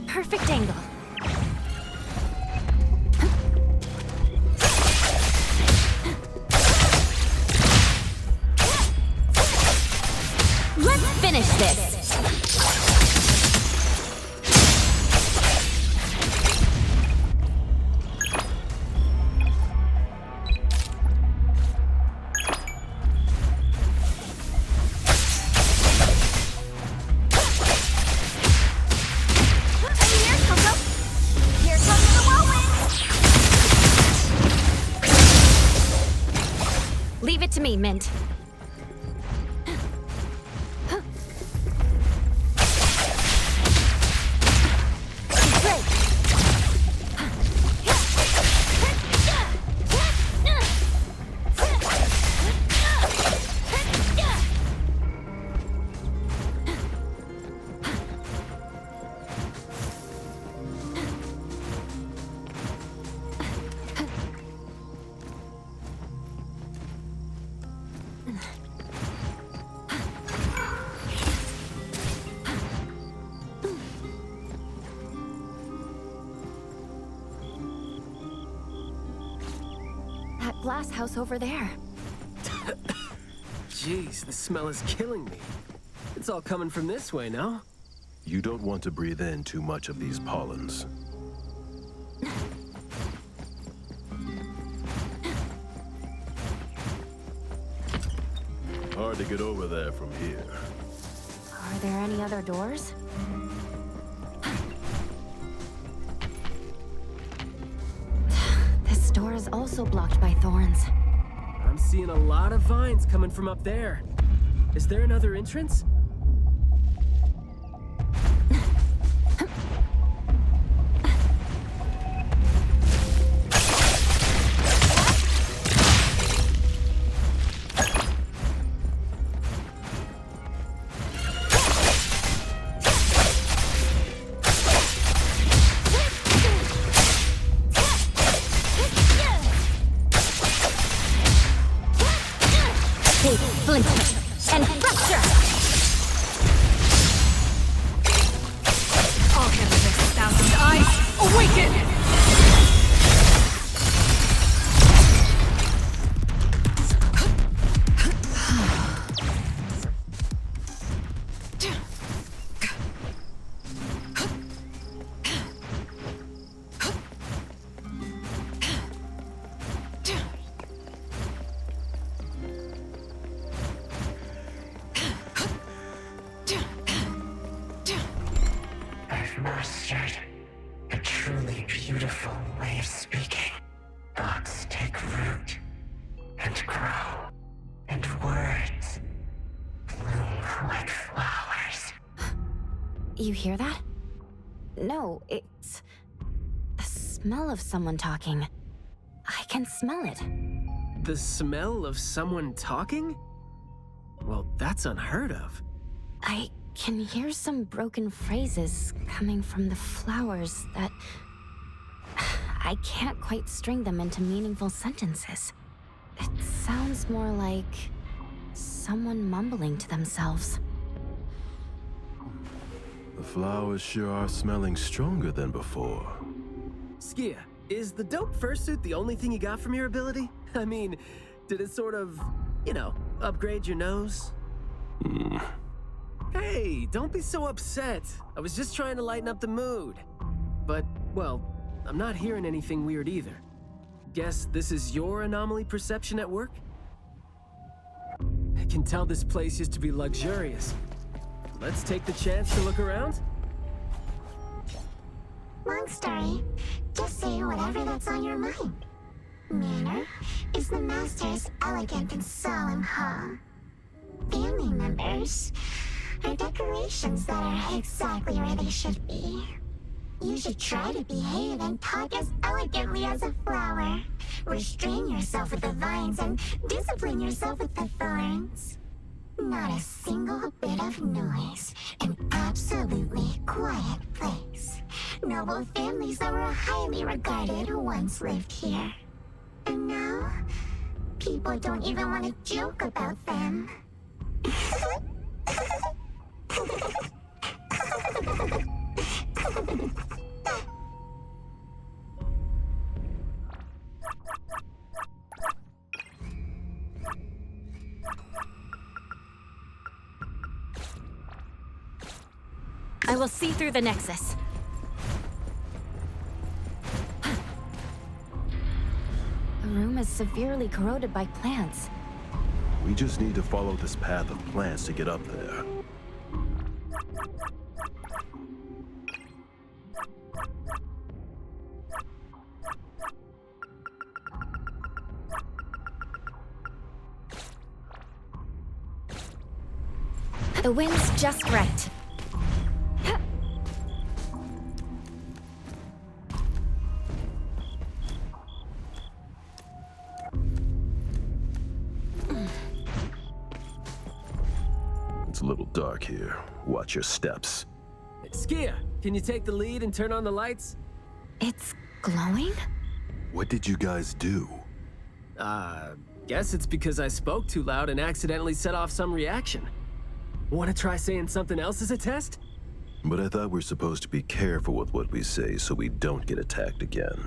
S2: Perfect angle. Let's finish this. Leave it to me, Mint. That glass house over there.
S7: Jeez, the smell is killing me. It's all coming from this way, no?
S9: You don't want to breathe in too much of these pollens. Hard to get over there from here.
S2: Are there any other doors? This door is also blocked by thorns.
S7: I'm seeing a lot of vines coming from up there. Is there another entrance?
S2: Flint and fracture!
S5: I'll handle this, Thousand Eyes! Awaken!
S14: Mastered a truly beautiful way of speaking. Thoughts take root and grow, and words bloom like flowers.
S2: You hear that? No, it's the smell of someone talking. I can smell it.
S7: The smell of someone talking? Well, that's unheard of.
S2: I can hear some broken phrases coming from the flowers that... I can't quite string them into meaningful sentences. It sounds more like someone mumbling to themselves.
S9: The flowers sure are smelling stronger than before.
S7: Skia, Is the dope fursuit the only thing you got from your ability? I mean, did it sort of, upgrade your nose? Hey, don't be so upset. I was just trying to lighten up the mood. But, well, I'm not hearing anything weird either. Guess this is your anomaly perception at work? I can tell this place used to be luxurious. Let's take the chance to look around?
S14: Long story. Just say whatever that's on your mind. Manner is the master's elegant and solemn hall. Family members are decorations that are exactly where they should be. You should try to behave and talk as elegantly as a flower. Restrain yourself with the vines and discipline yourself with the thorns. Not a single bit of noise. An absolutely quiet place. Noble families that were highly regarded once lived here. And now, people don't even want to joke about them.
S2: I will see through the Nexus. The room is severely corroded by plants.
S9: We just need to follow this path of plants to get up there.
S2: The wind's just right.
S9: It's a little dark here. Watch your steps.
S7: Skia, can you take the lead and turn on the lights?
S2: It's glowing?
S9: What did you guys do?
S7: Guess it's because I spoke too loud and accidentally set off some reaction. Want to try saying something else as a test?
S9: But I thought we're supposed to be careful with what we say so we don't get attacked again.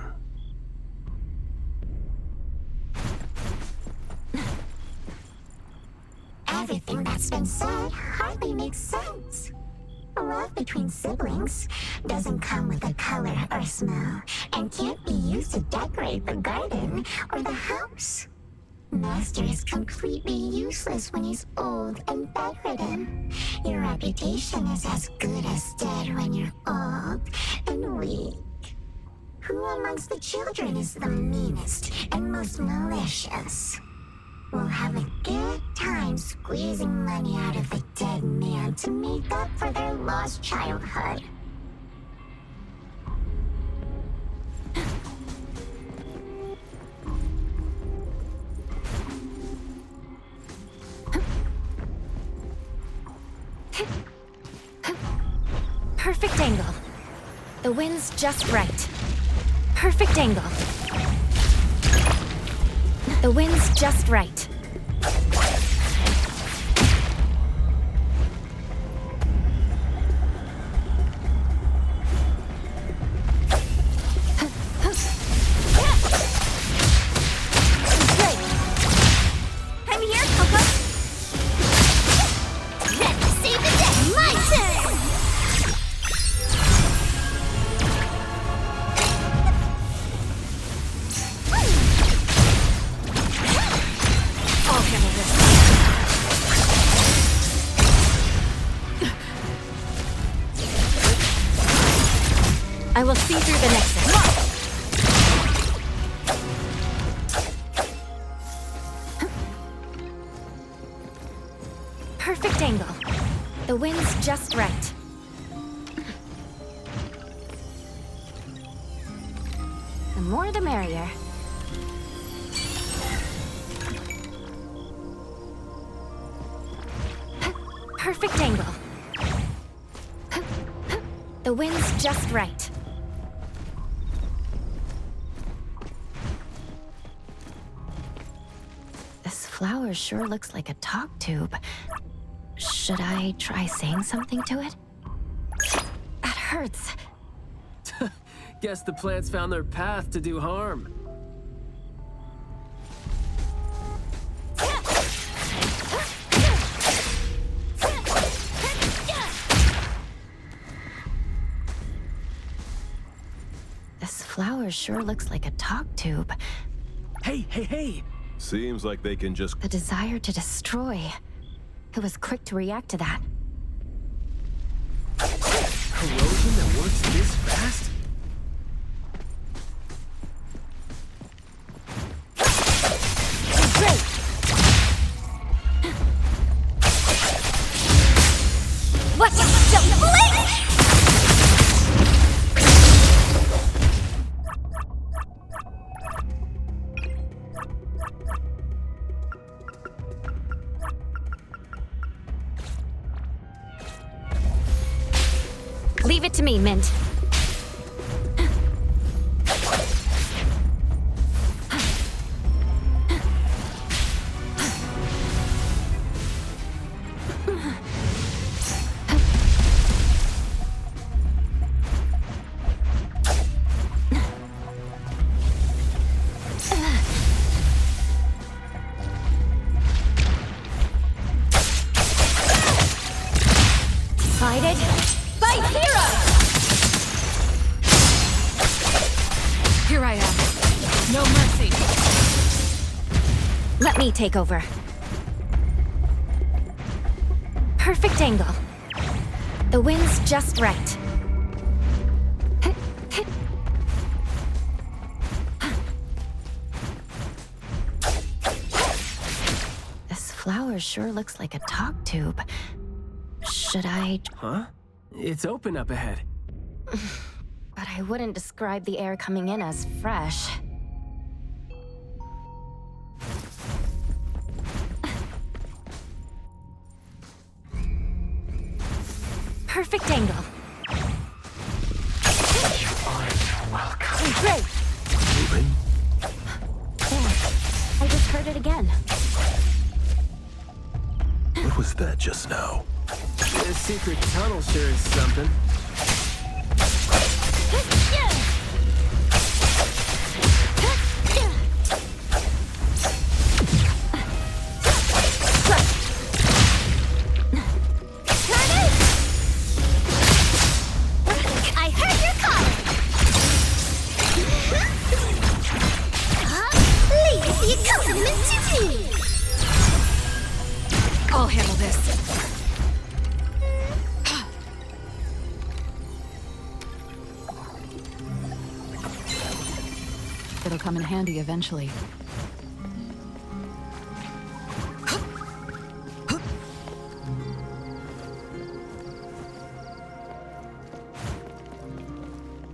S14: Everything that's been said hardly makes sense. Love between siblings doesn't come with a color or smell and can't be used to decorate the garden or the house. Master is completely useless when he's old and bedridden. Your reputation is as good as dead when you're old and weak. Who amongst the children is the meanest and most malicious? We'll have a good time squeezing money out of the dead man to make up for their lost childhood.
S2: Perfect angle. The wind's just right. Perfect angle. The wind's just right.
S14: I'm here, Coco. Let's save the day. My turn.
S5: I'll handle this.
S2: I will see through the Nexus. Perfect angle. The wind's just right. The more the merrier. Perfect angle. The wind's just right. This flower sure looks like a talk tube. Should I try saying something to it? That hurts.
S7: Guess the plants found their path to do harm.
S2: This flower sure looks like a talk tube.
S7: Hey!
S9: Seems like they can just...
S2: The desire to destroy. It was quick to react to that.
S7: Corrosion that works this fast?
S2: Great! What the blink? Leave it to me, Mint. Fight it! Fight hero!
S15: Here I am. No mercy.
S2: Let me take over. Perfect angle. The wind's just right. This flower sure looks like a talk tube. Should I...
S7: Huh? It's open up ahead.
S2: But I wouldn't describe the air coming in as fresh. Perfect angle.
S14: You aren't welcome.
S2: Great!
S9: Moving?
S2: There. I just heard it again.
S9: What was that just now?
S7: This secret tunnel sure is something.
S14: I heard your call. Please, you compliment to me.
S15: I'll handle this. It'll come in handy eventually.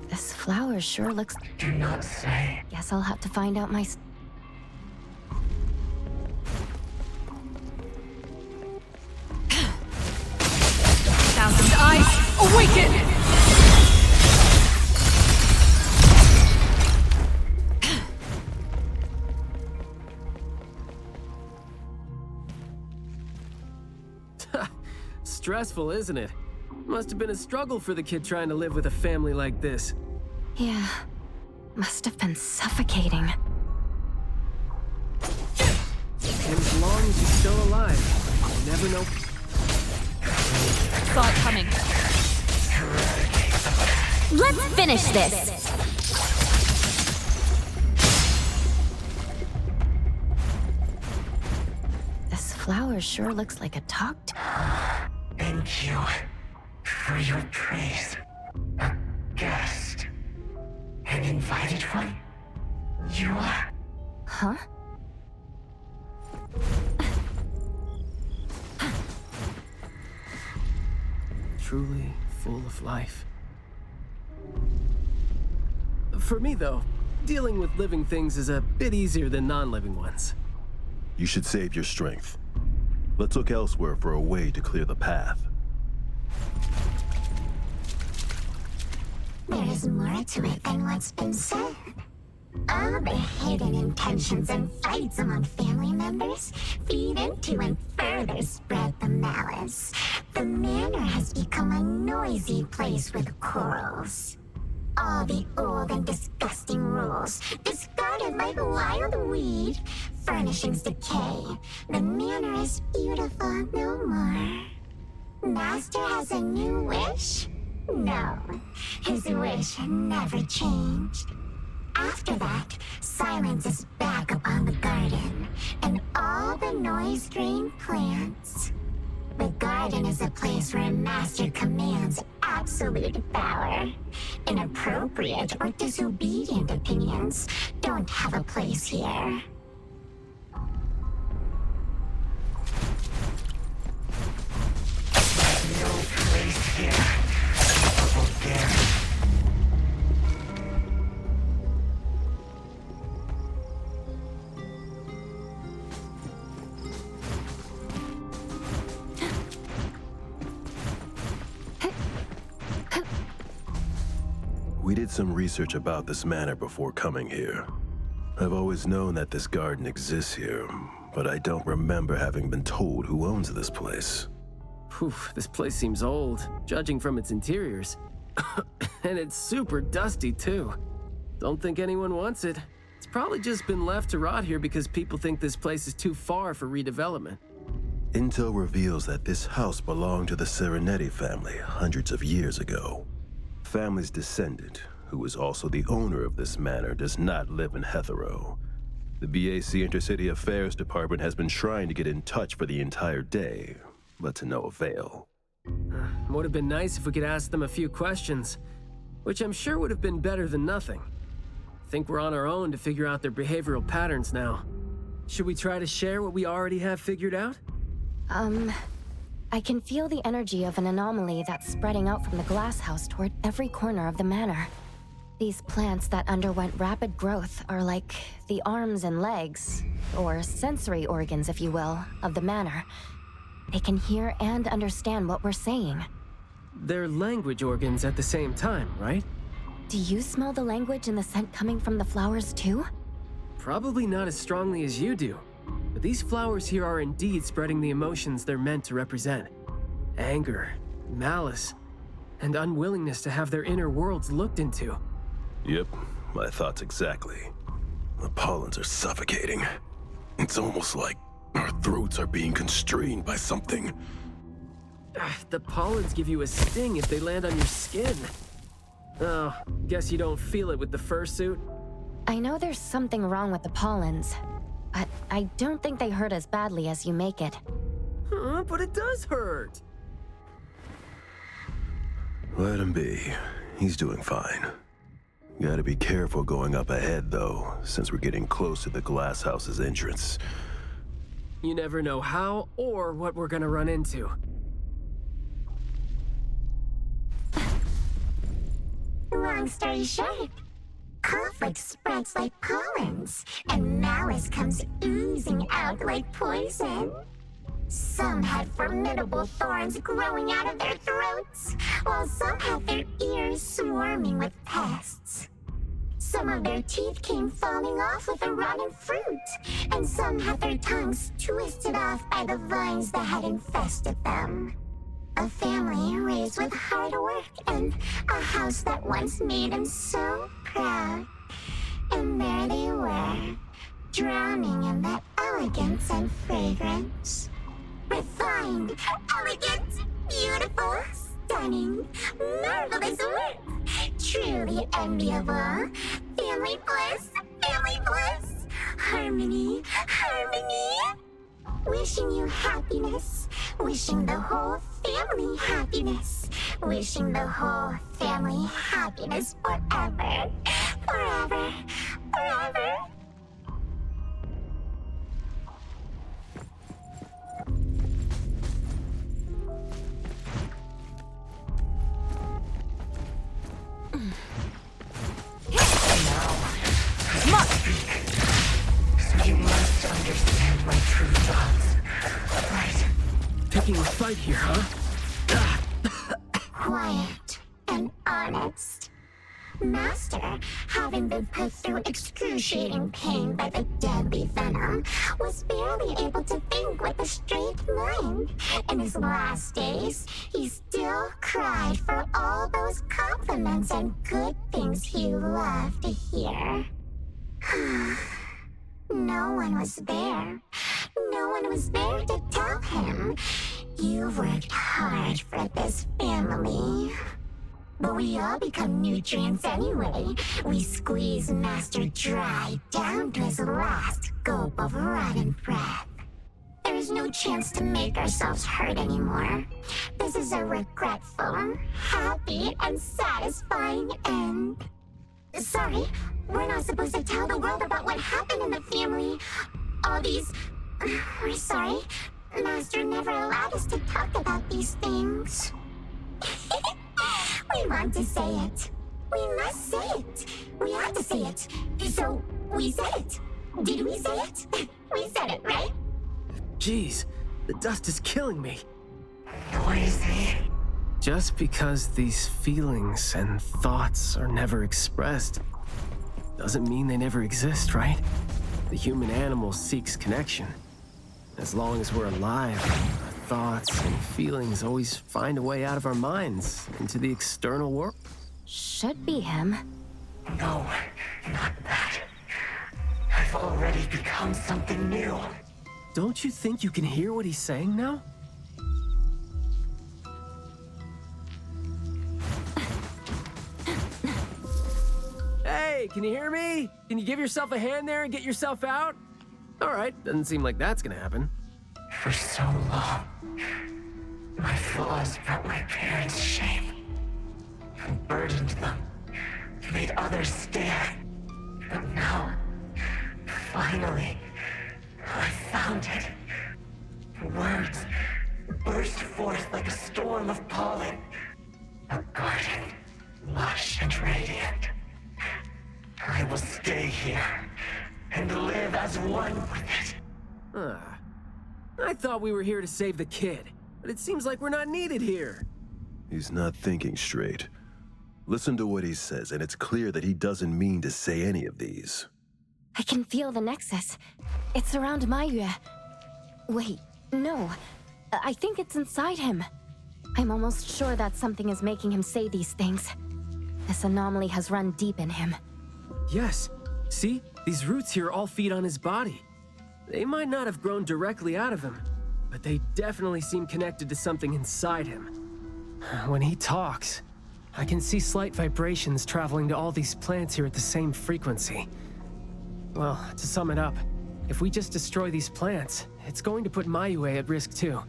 S2: This flower sure looks...
S14: Do not say.
S2: Guess I'll have to find out my...
S15: Thousand eyes, awaken!
S7: Stressful, isn't it? Must have been a struggle for the kid trying to live with a family like this.
S2: Yeah. Must have been suffocating.
S7: And as long as you're still alive, you never know.
S15: Saw it coming.
S2: Let's finish this! This flower sure looks like a talk to...
S14: Thank you for your praise. A guest. An invited one? You are?
S2: Huh?
S7: Truly full of life. For me, though, dealing with living things is a bit easier than non-living ones.
S9: You should save your strength. Let's look elsewhere for a way to clear the path.
S14: There is more to it than what's been said. All the hidden intentions and fights among family members feed into and further spread the malice. The manor has become a noisy place with quarrels. all the old and disgusting rules, discarded like a wild weed. Furnishings decay. The manor is beautiful no more. Master has a new wish? No, his wish never changed. After that, silence is back upon the garden, and all the noise-drained plants. The garden is a place where Master commands absolute power. Inappropriate or disobedient opinions don't have a place here.
S16: No place here for vulgarity.
S9: We did some research about this manor before coming here. I've always known that this garden exists here, but I don't remember having been told who owns this place.
S7: Whew, this place seems old, judging from its interiors. And it's super dusty, too. Don't think anyone wants it. It's probably just been left to rot here because people think this place is too far for redevelopment.
S9: Intel reveals that this house belonged to the Serenetti family hundreds of years ago. Family's descendant, who is also the owner of this manor, does not live in Hetero. The BAC Intercity Affairs Department has been trying to get in touch for the entire day, but to no avail.
S7: Would have been nice if we could ask them a few questions, which I'm sure would have been better than nothing. I think we're on our own to figure out their behavioral patterns now. Should we try to share what we already have figured out?
S2: I can feel the energy of an anomaly that's spreading out from the glass house toward every corner of the manor. These plants that underwent rapid growth are like the arms and legs, or sensory organs, if you will, of the manor. They can hear and understand what we're saying.
S7: They're language organs at the same time, right?
S2: Do you smell the language and the scent coming from the flowers too?
S7: Probably not as strongly as you do. But these flowers here are indeed spreading the emotions they're meant to represent. Anger, malice, and unwillingness to have their inner worlds looked into.
S9: Yep, my thoughts exactly. The pollens are suffocating. It's almost like our throats are being constrained by something.
S7: The pollens give you a sting if they land on your skin. Oh, guess you don't feel it with the fursuit?
S2: I know there's something wrong with the pollens, but I don't think they hurt as badly as you make it.
S7: But it does hurt!
S9: Let him be. He's doing fine. Gotta be careful going up ahead, though, since we're getting close to the glass house's entrance.
S7: You never know how or what we're gonna run into.
S14: Long story short, conflict spreads like pollens, and malice comes oozing out like poison. Some had formidable thorns growing out of their throats, while some had their ears swarming with pests. Some of their teeth came falling off with the rotten fruit, and some had their tongues twisted off by the vines that had infested them. A family raised with hard work and a house that once made them so proud. And there they were, drowning in the elegance and fragrance. Refined, elegant, beautiful, stunning, marvelous work. Truly enviable. Family bliss, harmony, harmony. Wishing you happiness, wishing the whole family happiness, wishing the whole family happiness forever, forever, forever.
S16: You must understand my true thoughts. Right.
S7: Picking a fight here, huh?
S14: Quiet and honest. Master, having been put through excruciating pain by the deadly venom, was barely able to think with a straight mind. In his last days, he still cried for all those compliments and good things he loved to hear. No one was there. No one was there to tell him. You worked hard for this family. But we all become nutrients anyway. We squeeze Master dry down to his last gulp of rotten breath. There is no chance to make ourselves hurt anymore. This is a regretful, happy, and satisfying end. Sorry, we're not supposed to tell the world about what happened in the family. All these... We're sorry. Master never allowed us to talk about these things. We want to say it. We must say it. We have to say it. So, we said it. Did we say it? We said it, right?
S7: Jeez, the dust is killing me.
S14: Noisy.
S7: Just because these feelings and thoughts are never expressed doesn't mean they never exist, right? The human animal seeks connection. As long as we're alive, our thoughts and feelings always find a way out of our minds into the external world.
S2: Should be him.
S16: No, not that. I've already become something new.
S7: Don't you think you can hear what he's saying now? Hey, can you hear me? Can you give yourself a hand there and get yourself out? All right, doesn't seem like that's gonna happen.
S16: For so long, my flaws brought my parents shame and burdened them, made others stare. But now, finally, I found it. Words burst forth like a storm of pollen. A garden, lush and radiant. I will stay here and live as one with it.
S7: I thought we were here to save the kid, but it seems like we're not needed here.
S9: He's not thinking straight. Listen to what he says, and it's clear that he doesn't mean to say any of these.
S2: I can feel the nexus. It's around Maiyue. Wait, no. I think it's inside him. I'm almost sure that something is making him say these things. This anomaly has run deep in him.
S7: Yes. See? These roots here all feed on his body. They might not have grown directly out of him, but they definitely seem connected to something inside him. When he talks, I can see slight vibrations traveling to all these plants here at the same frequency. Well, to sum it up, if we just destroy these plants, it's going to put Maiyue at risk too.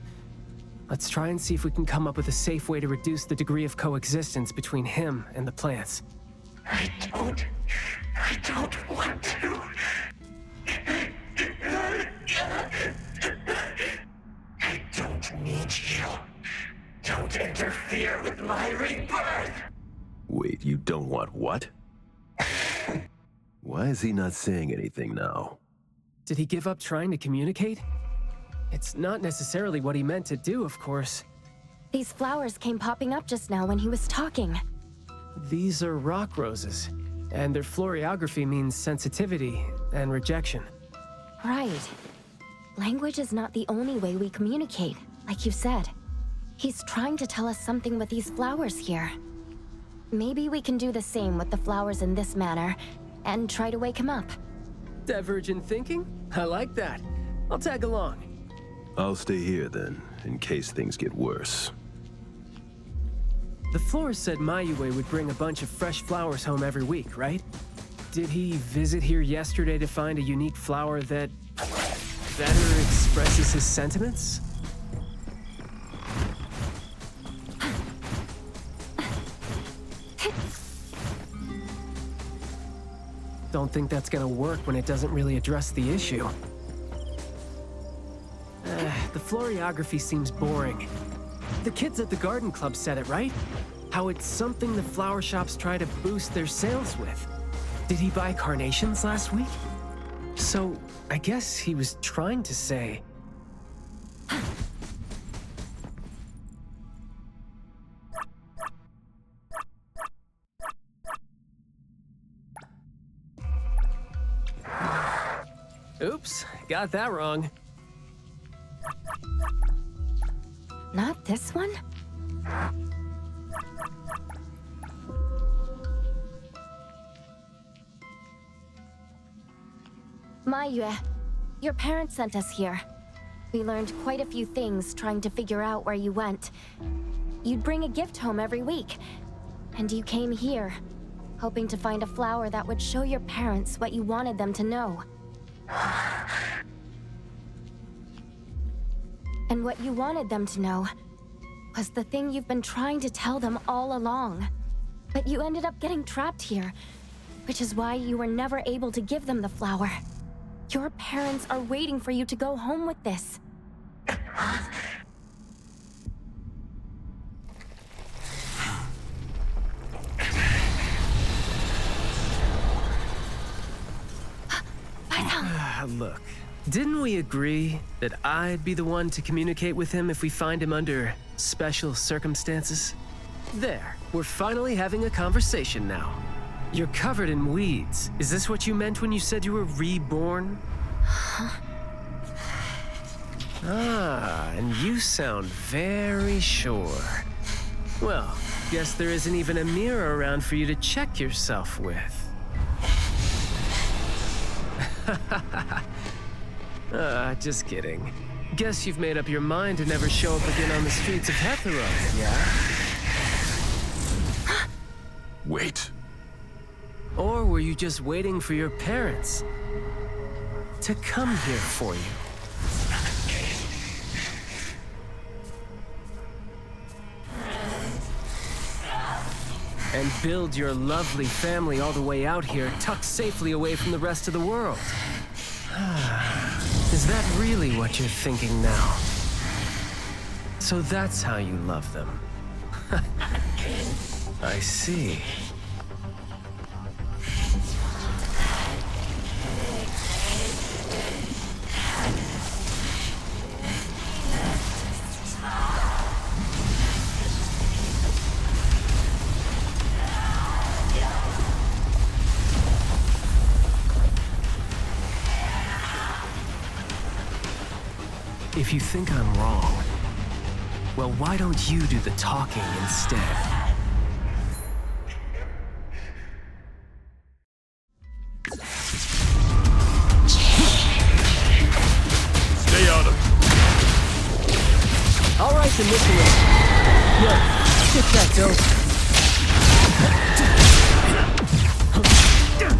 S7: Let's try and see if we can come up with a safe way to reduce the degree of coexistence between him and the plants.
S16: I don't want to. I don't need you. Don't interfere with my rebirth.
S9: Wait, you don't want what? Why is he not saying anything now?
S7: Did he give up trying to communicate? It's not necessarily what he meant to do, of course.
S2: These flowers came popping up just now when he was talking.
S7: These are rock roses, and their floriography means sensitivity and rejection.
S2: Right. Language is not the only way we communicate, like you said. He's trying to tell us something with these flowers here. Maybe we can do the same with the flowers in this manner, and try to wake him up.
S7: Divergent thinking? I like that. I'll tag along.
S9: I'll stay here then, in case things get worse.
S7: The florist said Maiyue would bring a bunch of fresh flowers home every week, right? Did he visit here yesterday to find a unique flower that better expresses his sentiments? Don't think that's gonna work when it doesn't really address the issue. The floriography seems boring. The kids at the garden club said it, right? How it's something the flower shops try to boost their sales with. Did he buy carnations last week? So, I guess he was trying to say... Oops, got that wrong.
S2: Not this one? Maiyue, your parents sent us here. We learned quite a few things trying to figure out where you went. You'd bring a gift home every week, and you came here, hoping to find a flower that would show your parents what you wanted them to know. And what you wanted them to know was the thing you've been trying to tell them all along. But you ended up getting trapped here, which is why you were never able to give them the flower. Your parents are waiting for you to go home with this.
S7: Look, didn't we agree that I'd be the one to communicate with him if we find him under special circumstances? There, we're finally having a conversation now. You're covered in weeds. Is this what you meant when you said you were reborn? Ah, and you sound very sure. Well, guess there isn't even a mirror around for you to check yourself with. Just kidding. Guess you've made up your mind to never show up again on the streets of Hetheros, yeah?
S3: Wait.
S7: Or were you just waiting for your parents to come here for you? And build your lovely family all the way out here, tucked safely away from the rest of the world. Is that really what you're thinking now? So that's how you love them. I see. If you think I'm wrong, well, why don't you do the talking instead?
S9: Stay out of it.
S7: All right, then this way. Yo, get that dope.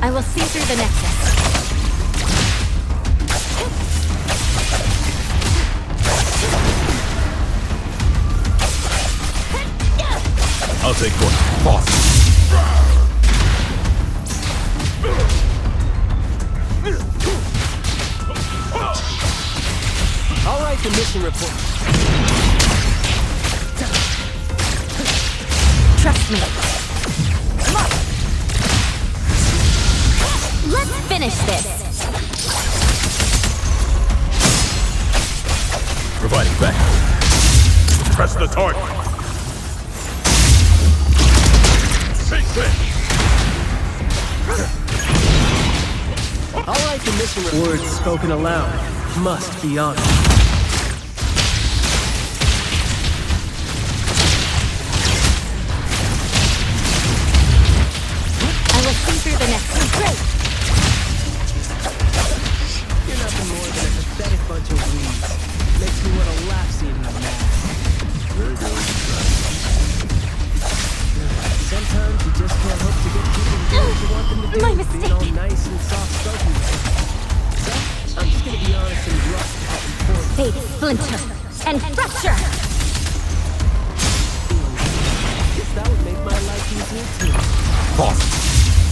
S2: I will see through the Nexus.
S9: I'll take one. Boss.
S7: All right, the mission report.
S2: Trust me. Come on. Let's finish this.
S9: Providing back. Press the target.
S7: All right, the mission report. Words spoken aloud must be honored.
S2: I will see through the Nexus. Great.
S7: You're nothing more than a pathetic bunch of weeds. Makes me want to laugh seeing you mad. Sometimes you just can't hope to get people to do what you want them to do.
S2: My mistake.
S7: Being all nice and soft-spoken. So, I'm just gonna be honest and rough about important.
S2: Fate, splinter, and fracture.
S7: Guess that would make my life easier too.
S9: Boss,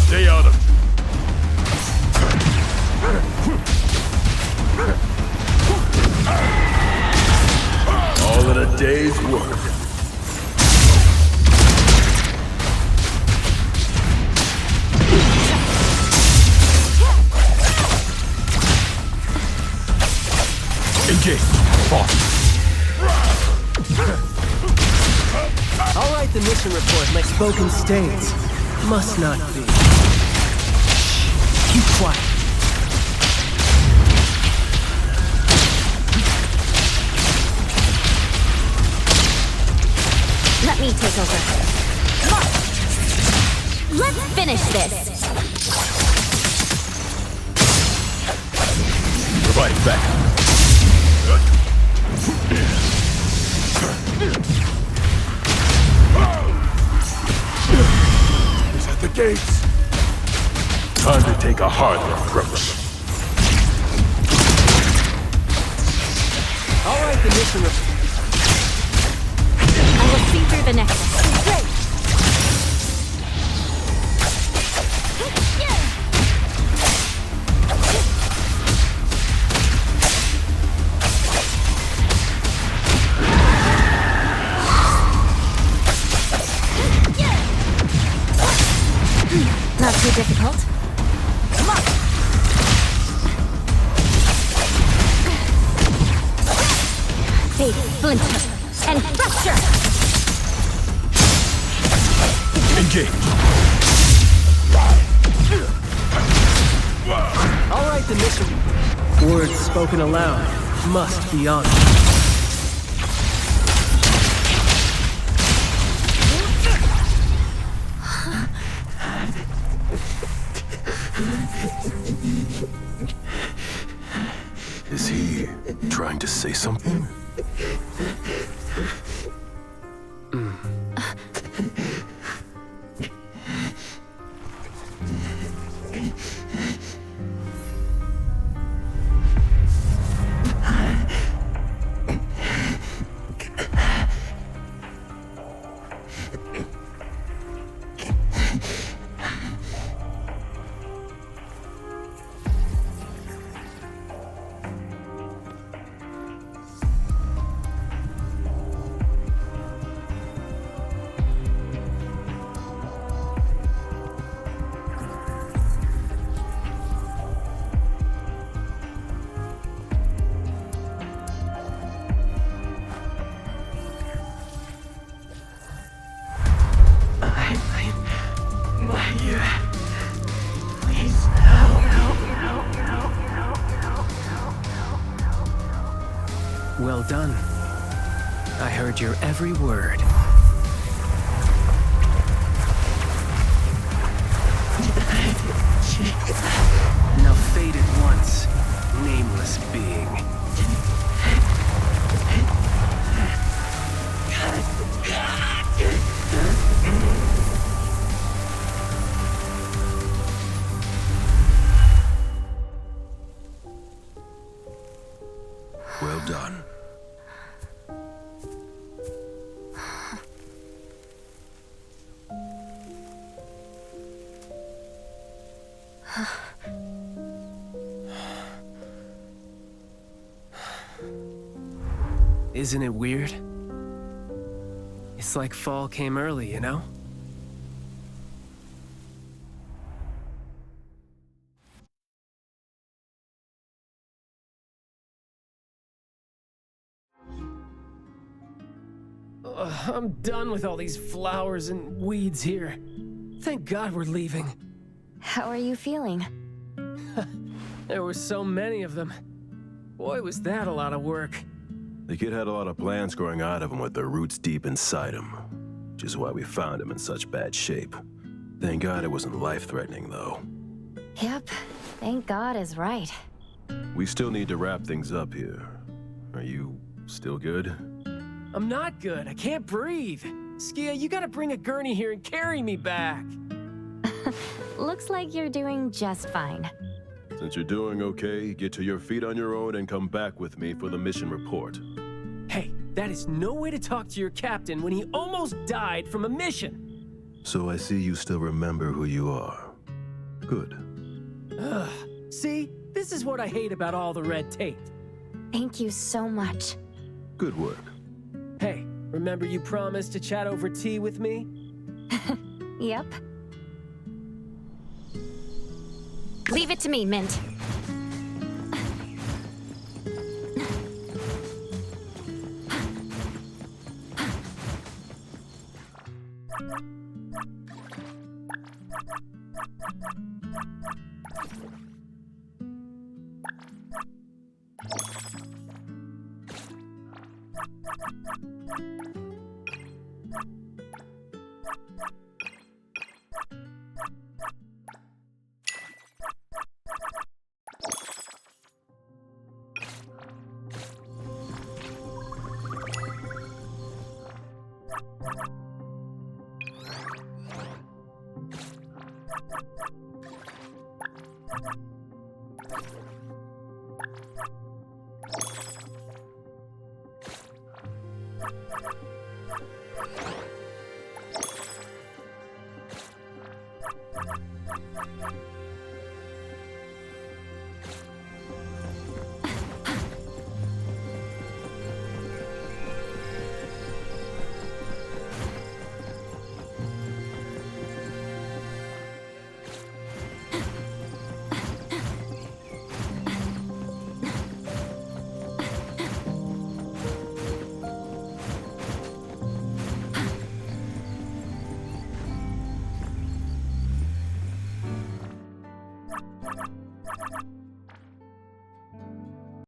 S9: stay out of it. All in a day's work. Engage, boss.
S7: All right, the mission report, like spoken states, must not be. Keep quiet.
S2: Let me take over. Let's finish this!
S9: Fight back. He's at the gates. Time to take a harder approach.
S7: All right, the mission.
S2: I will see through the nexus. Great. Not too difficult. Come on. Fade, splinter, and fracture!
S9: Engage.
S7: All right, the mission. Words spoken aloud must be honored.
S9: Is he trying to say something?
S7: Well done. I heard your every word. Now fade at once, nameless being.
S9: Well done.
S7: Isn't it weird? It's like fall came early, you know? I'm done with all these flowers and weeds here. Thank God we're leaving.
S2: How are you feeling?
S7: There were so many of them. Boy, was that a lot of work.
S9: The kid had a lot of plants growing out of him with their roots deep inside him, which is why we found him in such bad shape. Thank God it wasn't life-threatening, though.
S2: Yep, thank God is right.
S9: We still need to wrap things up here. Are you still good?
S7: I'm not good. I can't breathe. Skia, you gotta bring a gurney here and carry me back.
S2: Looks like you're doing just fine.
S9: Since you're doing okay, get to your feet on your own and come back with me for the mission report.
S7: Hey, that is no way to talk to your captain when he almost died from a mission.
S9: So I see you still remember who you are. Good.
S7: Ugh. See? This is what I hate about all the red tape.
S2: Thank you so much.
S9: Good work.
S7: Hey, remember you promised to chat over tea with me?
S2: Yep. Leave it to me, Mint.